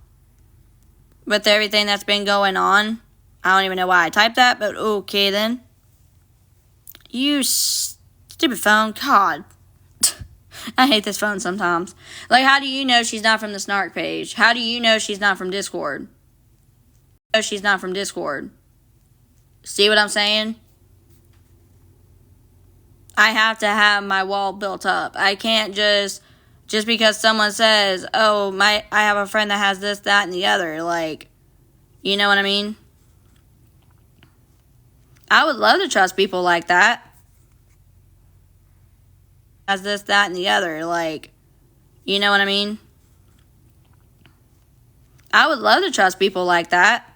with everything that's been going on. I don't even know why I typed that, but okay then. You stupid phone. God. I hate this phone sometimes. Like, how do you know she's not from the Snark page? How do you know she's not from Discord? She's not from Discord. See what I'm saying? I have to have my wall built up. I can't just because someone says, oh, I have a friend that has this, that, and the other. Like, you know what I mean? I would love to trust people like that. Has this, that, and the other. Like, you know what I mean? I would love to trust people like that.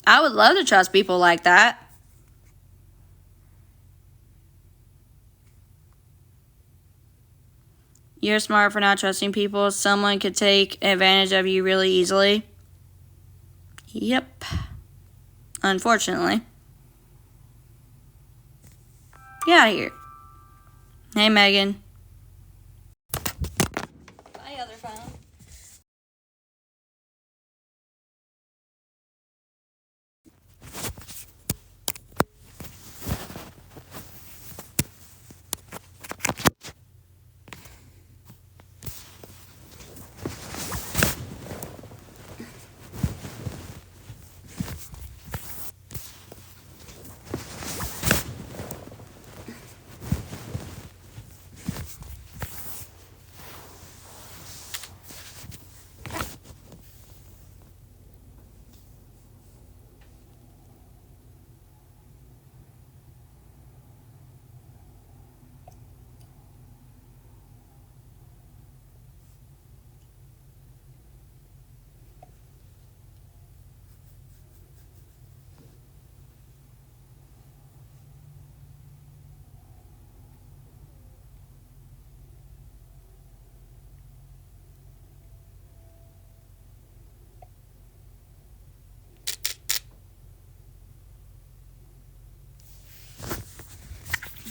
I would love to trust people like that. You're smart for not trusting people. Someone could take advantage of you really easily. Yep. Unfortunately. Get out of here. Hey, Megan. My other phone.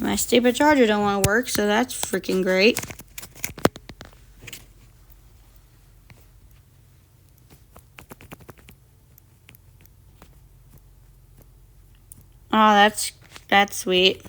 My stupid charger don't want to work, so that's freaking great. Oh, that's sweet.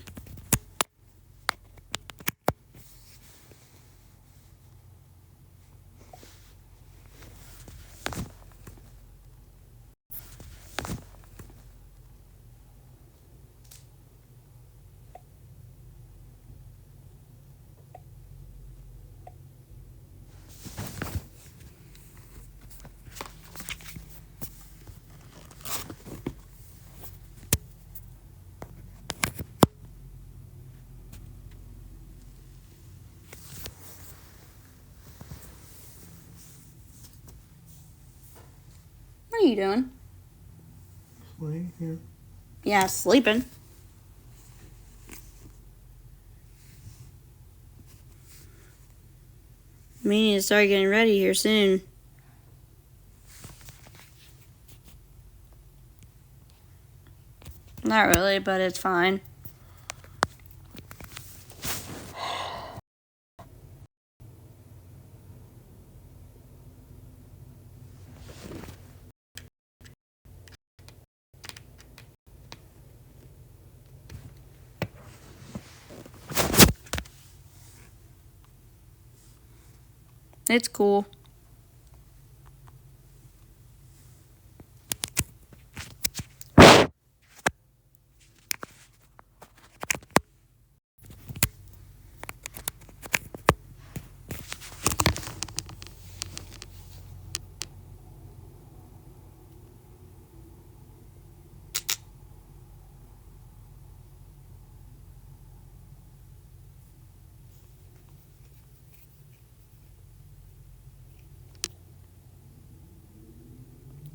What are you doing? Laying here. Yeah, sleeping. We need to start getting ready here soon. Not really, but it's fine. It's cool.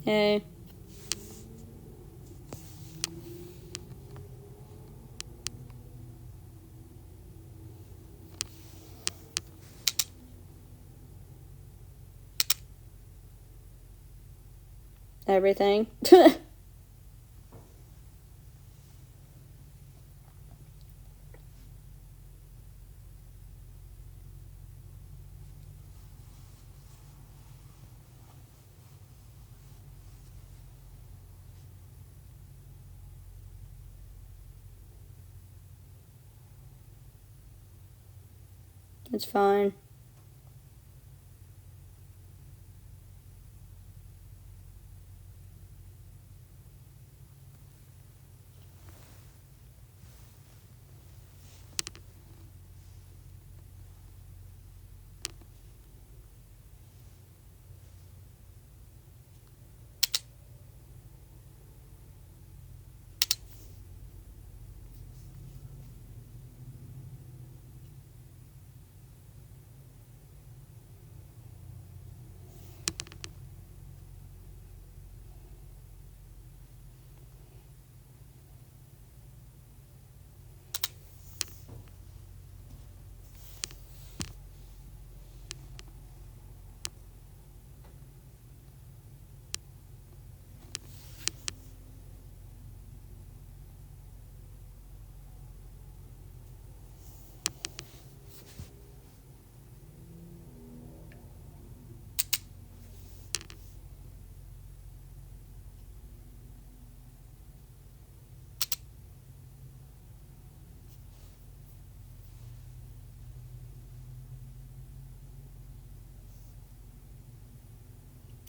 Hey. Everything. It's fine.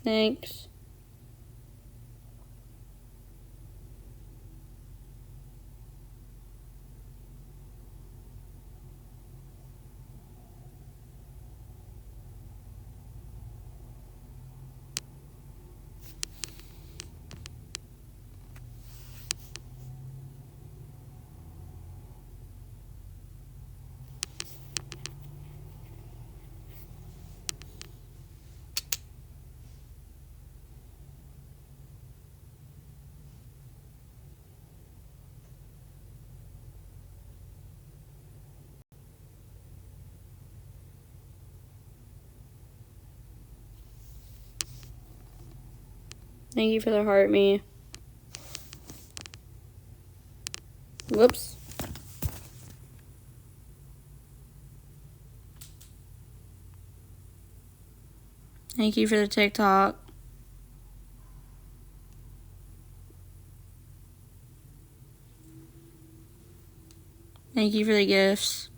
Thanks. Thank you for the heart, me. Whoops. Thank you for the TikTok. Thank you for the gifts.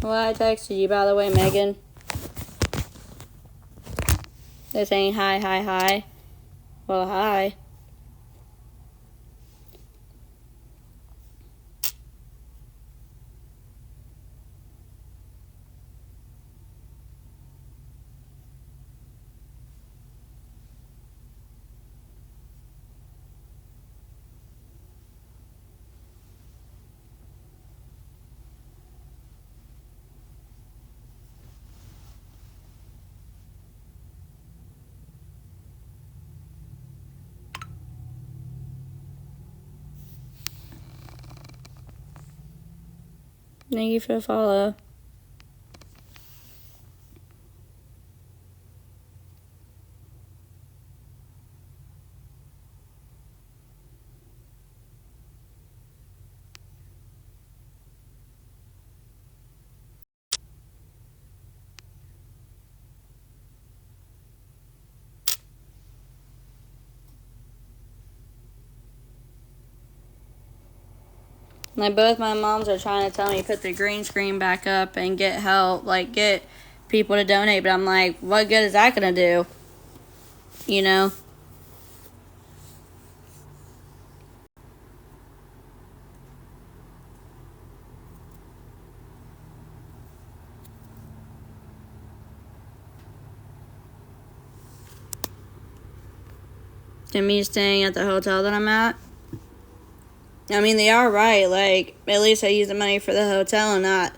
Well, I texted you, by the way, Megan. They're saying hi, hi, hi. Well, hi. Thank you for the follow. Like, both my moms are trying to tell me put the green screen back up and get help, like, get people to donate. But I'm like, what good is that going to do? You know? And me staying at the hotel that I'm at. I mean, they are right. Like, at least I use the money for the hotel and not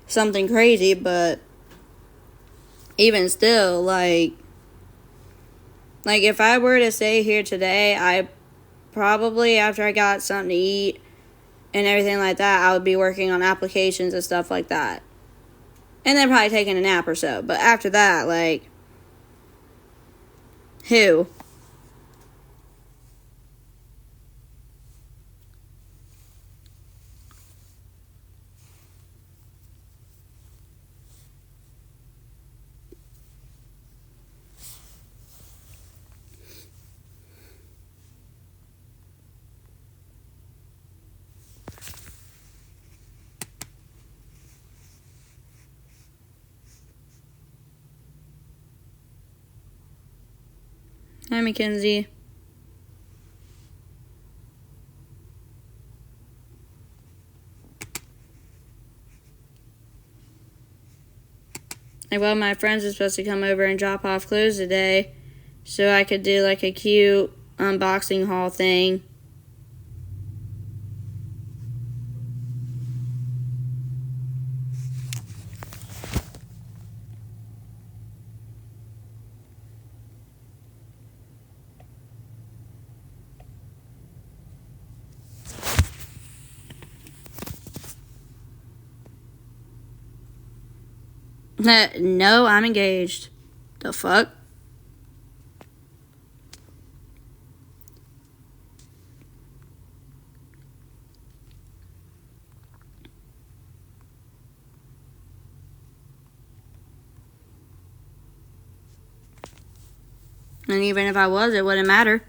something crazy. But even still, like if I were to stay here today, I probably after I got something to eat and everything like that, I would be working on applications and stuff like that. And then probably taking a nap or so. But after that, like, who? Hi, Mackenzie. Like, well, my friends are supposed to come over and drop off clothes today, so I could do like a cute unboxing haul thing. No, I'm engaged. The fuck? And even if I was, it wouldn't matter.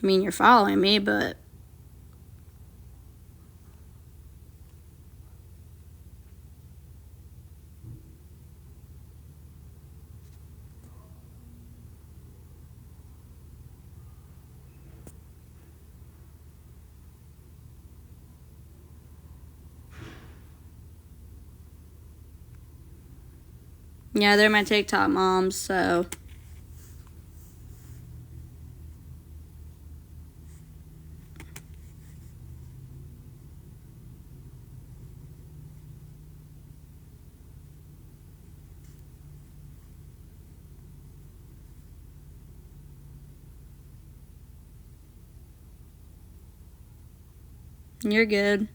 I mean, you're following me, but... yeah, they're my TikTok moms, so... You're good.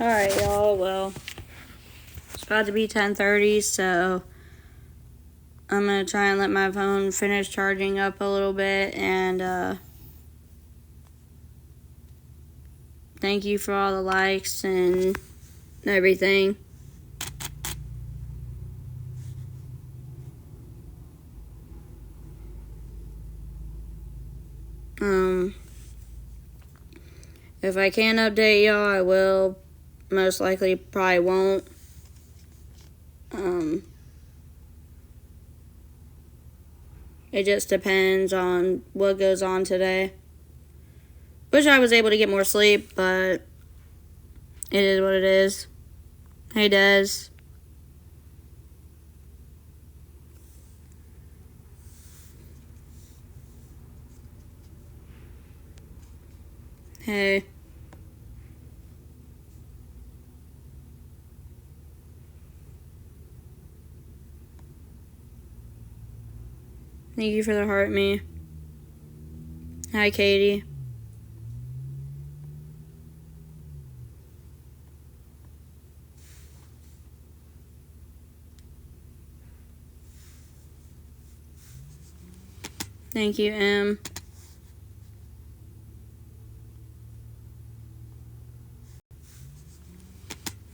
Alright, y'all, well... It's about to be 10:30, so... I'm gonna try and let my phone finish charging up a little bit, and, thank you for all the likes and everything. If I can update y'all, I will. Most likely, probably won't. It just depends on what goes on today. Wish I was able to get more sleep, but it is what it is. Hey, Des. Hey. Thank you for the heart, me. Hi, Katie. Thank you, M.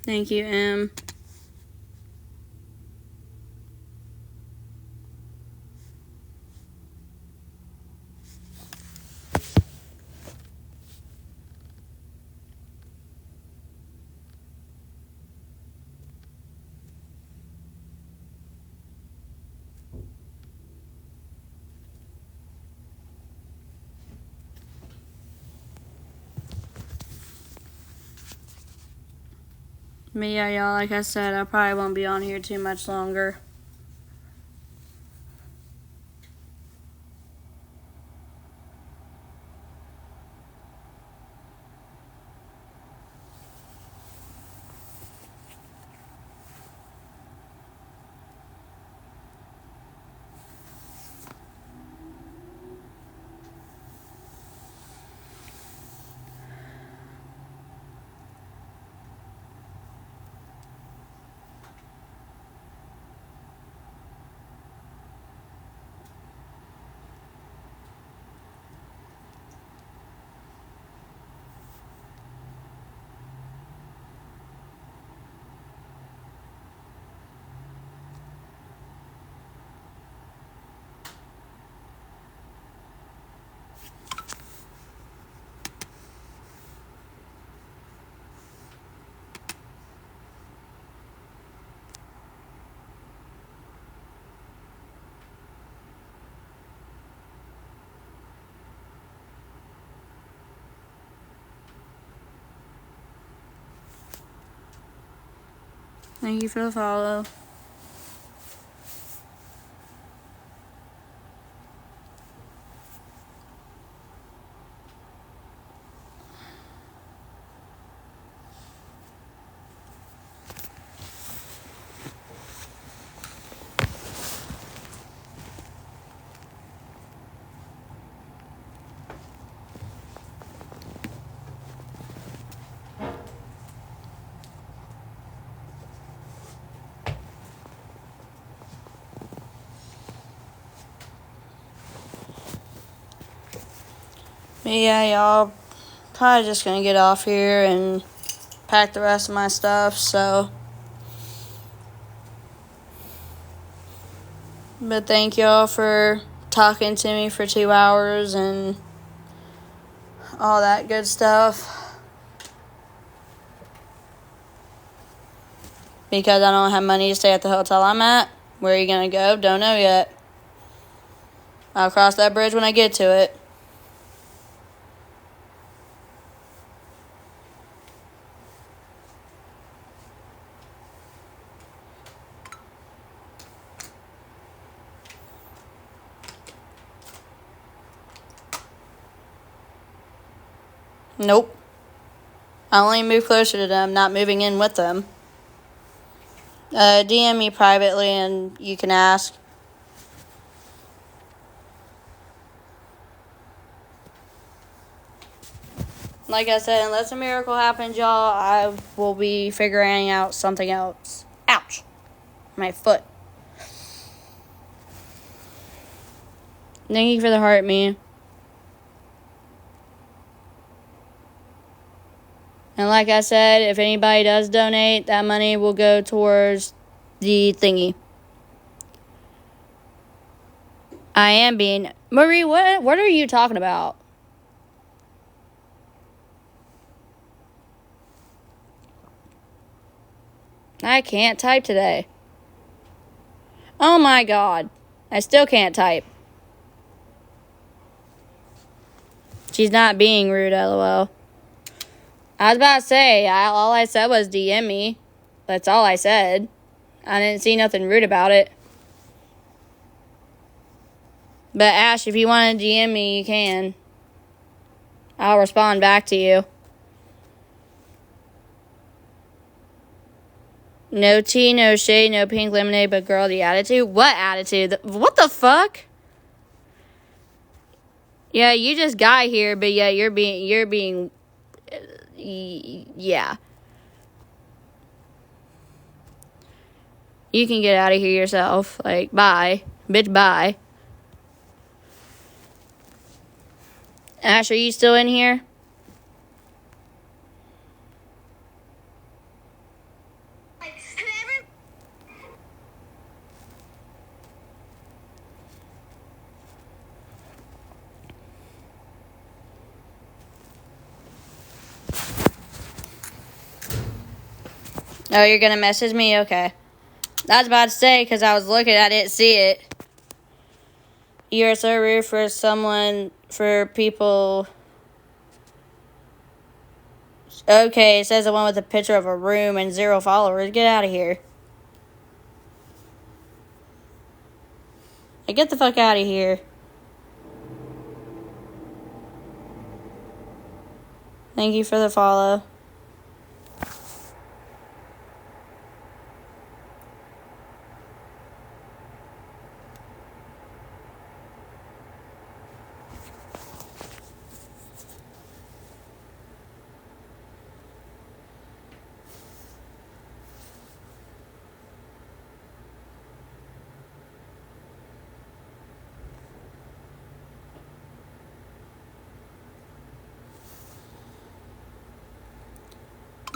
Thank you, M. But yeah, y'all, like I said, I probably won't be on here too much longer. Thank you for the follow. But yeah, y'all, probably just gonna get off here and pack the rest of my stuff, so. But thank y'all for talking to me for 2 hours and all that good stuff. Because I don't have money to stay at the hotel I'm at. Where are you gonna go? Don't know yet. I'll cross that bridge when I get to it. Nope. I only move closer to them, not moving in with them. DM me privately and you can ask. Like I said, unless a miracle happens, y'all, I will be figuring out something else. Ouch. My foot. Thank you for the heart, me. And like I said, if anybody does donate, that money will go towards the thingy. I am being... Marie, what are you talking about? I can't type today. Oh my god. I still can't type. She's not being rude, lol. I was about to say, all I said was DM me. That's all I said. I didn't see nothing rude about it. But Ash, if you want to DM me, you can. I'll respond back to you. No tea, no shade, no pink lemonade, but girl, the attitude? What attitude? What the fuck? Yeah, you just got here, but yeah, you're being, yeah. You can get out of here yourself. Like, bye. Bitch, bye. Ash, are you still in here? Oh, you're gonna message me? Okay. I was about to say, because I was looking, I didn't see it. You are so rude for people. Okay, it says the one with a picture of a room and 0 followers. Get out of here. Like, get the fuck out of here. Thank you for the follow.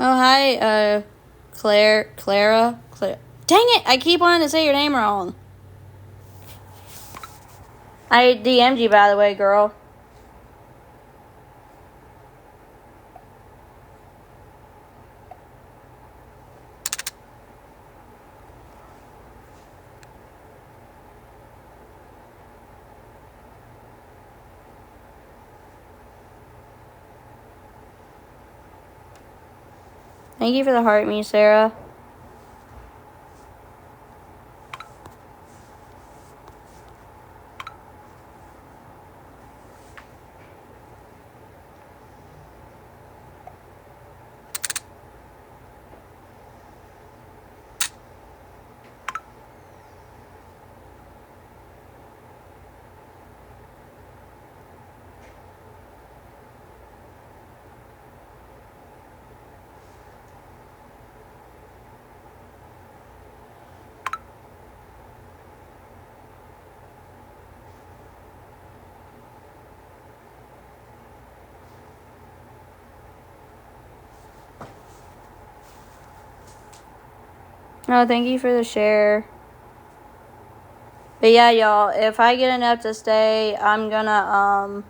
Oh, hi, Clara. Dang it, I keep wanting to say your name wrong. I DM'd you, by the way, girl. Thank you for the heart, me, Sarah. No, thank you for the share. But yeah, y'all, if I get enough to stay, I'm gonna,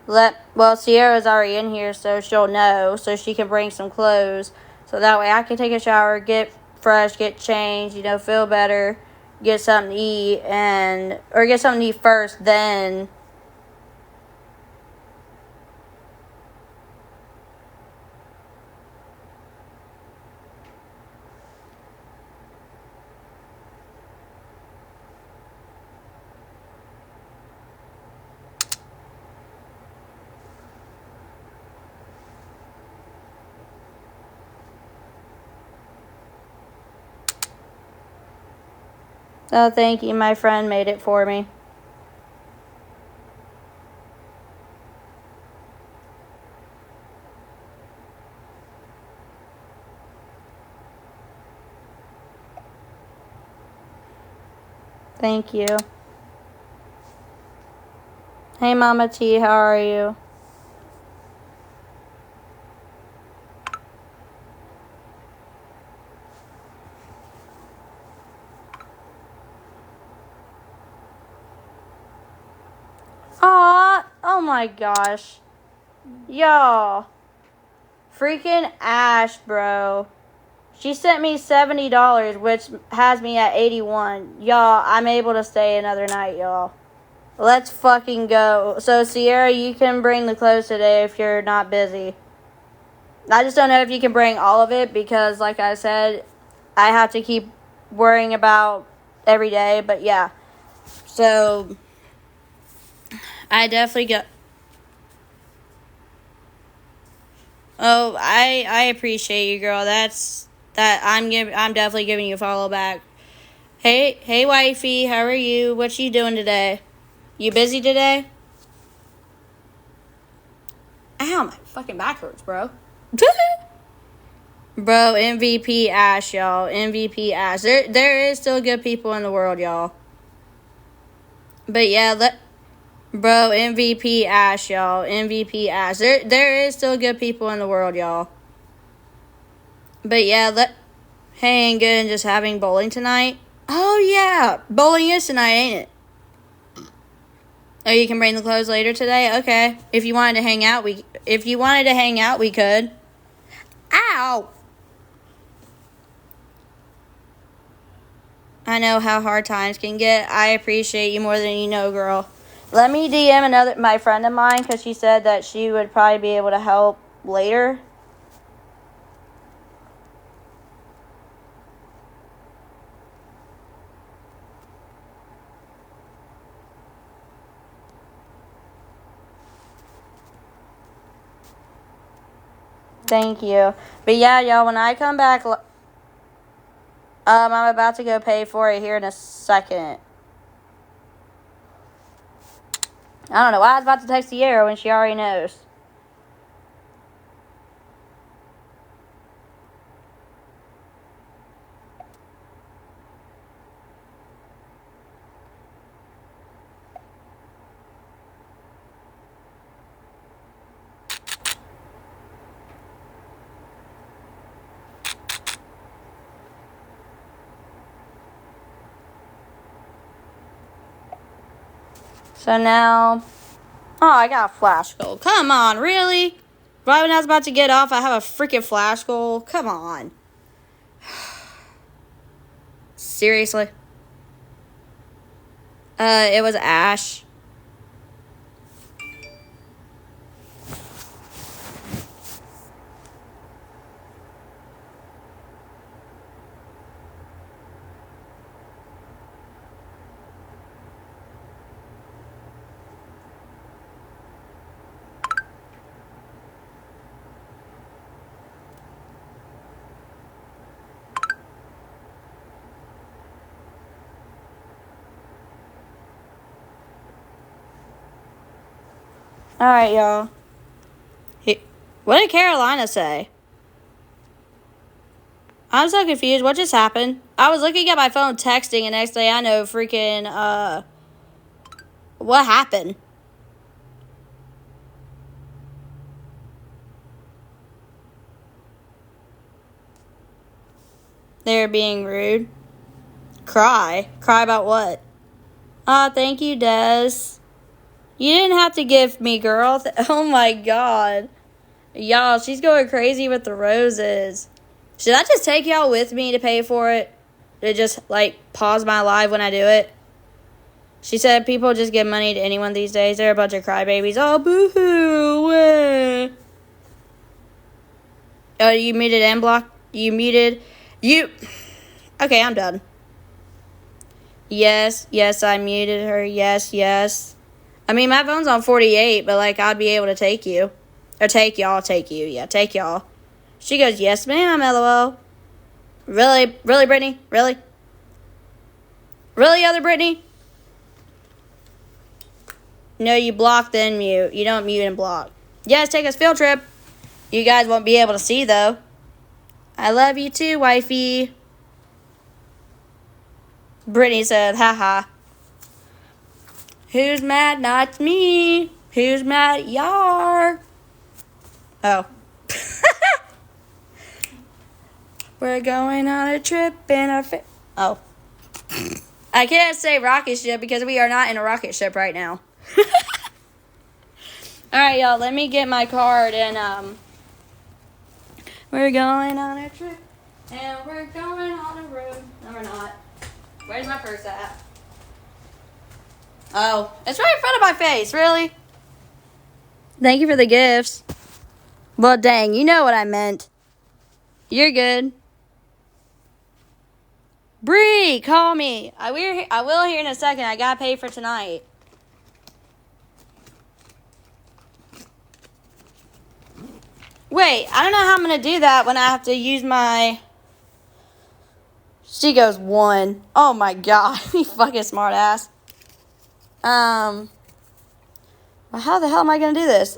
well, Sierra's already in here, so she'll know, so she can bring some clothes. So that way I can take a shower, get fresh, get changed, you know, feel better, get something to eat, or get something to eat first, then. Oh, thank you. My friend made it for me. Thank you. Hey, Mama T, how are you? Aw, oh my gosh. Y'all. Freaking Ash, bro. She sent me $70, which has me at 81. Y'all, I'm able to stay another night, y'all. Let's fucking go. So, Sierra, you can bring the clothes today if you're not busy. I just don't know if you can bring all of it because, like I said, I have to keep worrying about every day. But, yeah. So, I definitely go. Oh, I appreciate you, girl. I'm definitely giving you a follow back. Hey, wifey, how are you? What you doing today? You busy today? Ow, my fucking back hurts, bro. Bro, MVP Ash, y'all. MVP Ash. There is still good people in the world, y'all. But yeah, bro, MVP Ash, y'all. MVP Ash. There is still good people in the world, y'all. But yeah, hanging good and just having bowling tonight. Oh yeah, bowling is tonight, ain't it? Oh, you can bring the clothes later today? Okay. If you wanted to hang out, we could. Ow! I know how hard times can get. I appreciate you more than you know, girl. Let me DM my friend of mine, because she said that she would probably be able to help later. Thank you. But yeah, y'all, when I come back, I'm about to go pay for it here in a second. I don't know why I was about to text Sierra when she already knows. So now, oh, I got a flash goal. Come on, really? Right when I was about to get off, I have a freaking flash goal. Come on. Seriously? It was Ash. Alright, y'all. What did Carolina say? I'm so confused. What just happened? I was looking at my phone texting, and next thing I know, freaking, what happened? They're being rude. Cry? Cry about what? Aw, thank you, Des. You didn't have to gift me, girl. Oh my god. Y'all, she's going crazy with the roses. Should I just take y'all with me to pay for it? To just, like, pause my live when I do it? She said people just give money to anyone these days. They're a bunch of crybabies. Oh, boo-hoo. Oh, you muted and blocked? You muted? You... Okay, I'm done. Yes, I muted her. Yes. I mean, my phone's on 48, but, like, I'd be able to take you. Or take y'all, take you. Yeah, take y'all. She goes, yes, ma'am, LOL. Really, Brittany? Really? Really, other Brittany? No, you block, then mute. You don't mute and block. Yes, take us field trip. You guys won't be able to see, though. I love you, too, wifey. Brittany said, haha. Who's mad? Not me. Who's mad? Yar. Oh. We're going on a trip in a oh. I can't say rocket ship because we are not in a rocket ship right now. Alright, y'all. Let me get my card and, we're going on a trip. And we're going on a road. No, we're not. Where's my purse at? Oh, it's right in front of my face, really? Thank you for the gifts. Well, dang, you know what I meant. You're good. Bree, call me. I will here in a second. I gotta pay for tonight. Wait, I don't know how I'm going to do that when I have to use my... She goes 1. Oh my god, you fucking smart ass. Well, how the hell am I going to do this?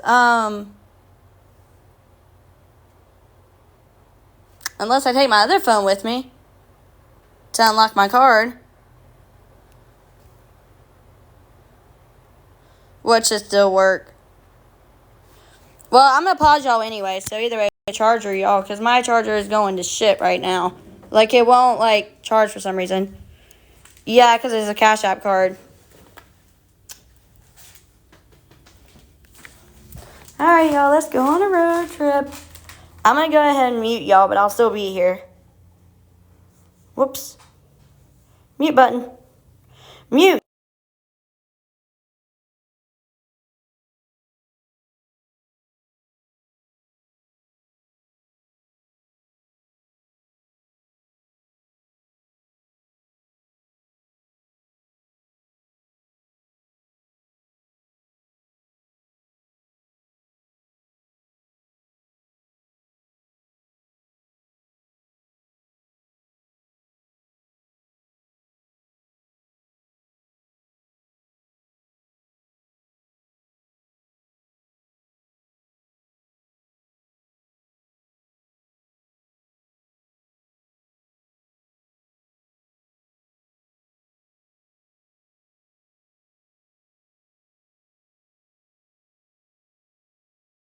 Unless I take my other phone with me to unlock my card. Which should still work. Well, I'm going to pause y'all anyway, so either way, charger y'all, because my charger is going to shit right now. Like, it won't, like, charge for some reason. Yeah, because it's a Cash App card. Alright, y'all, let's go on a road trip. I'm going to go ahead and mute y'all, but I'll still be here. Whoops. Mute button. Mute.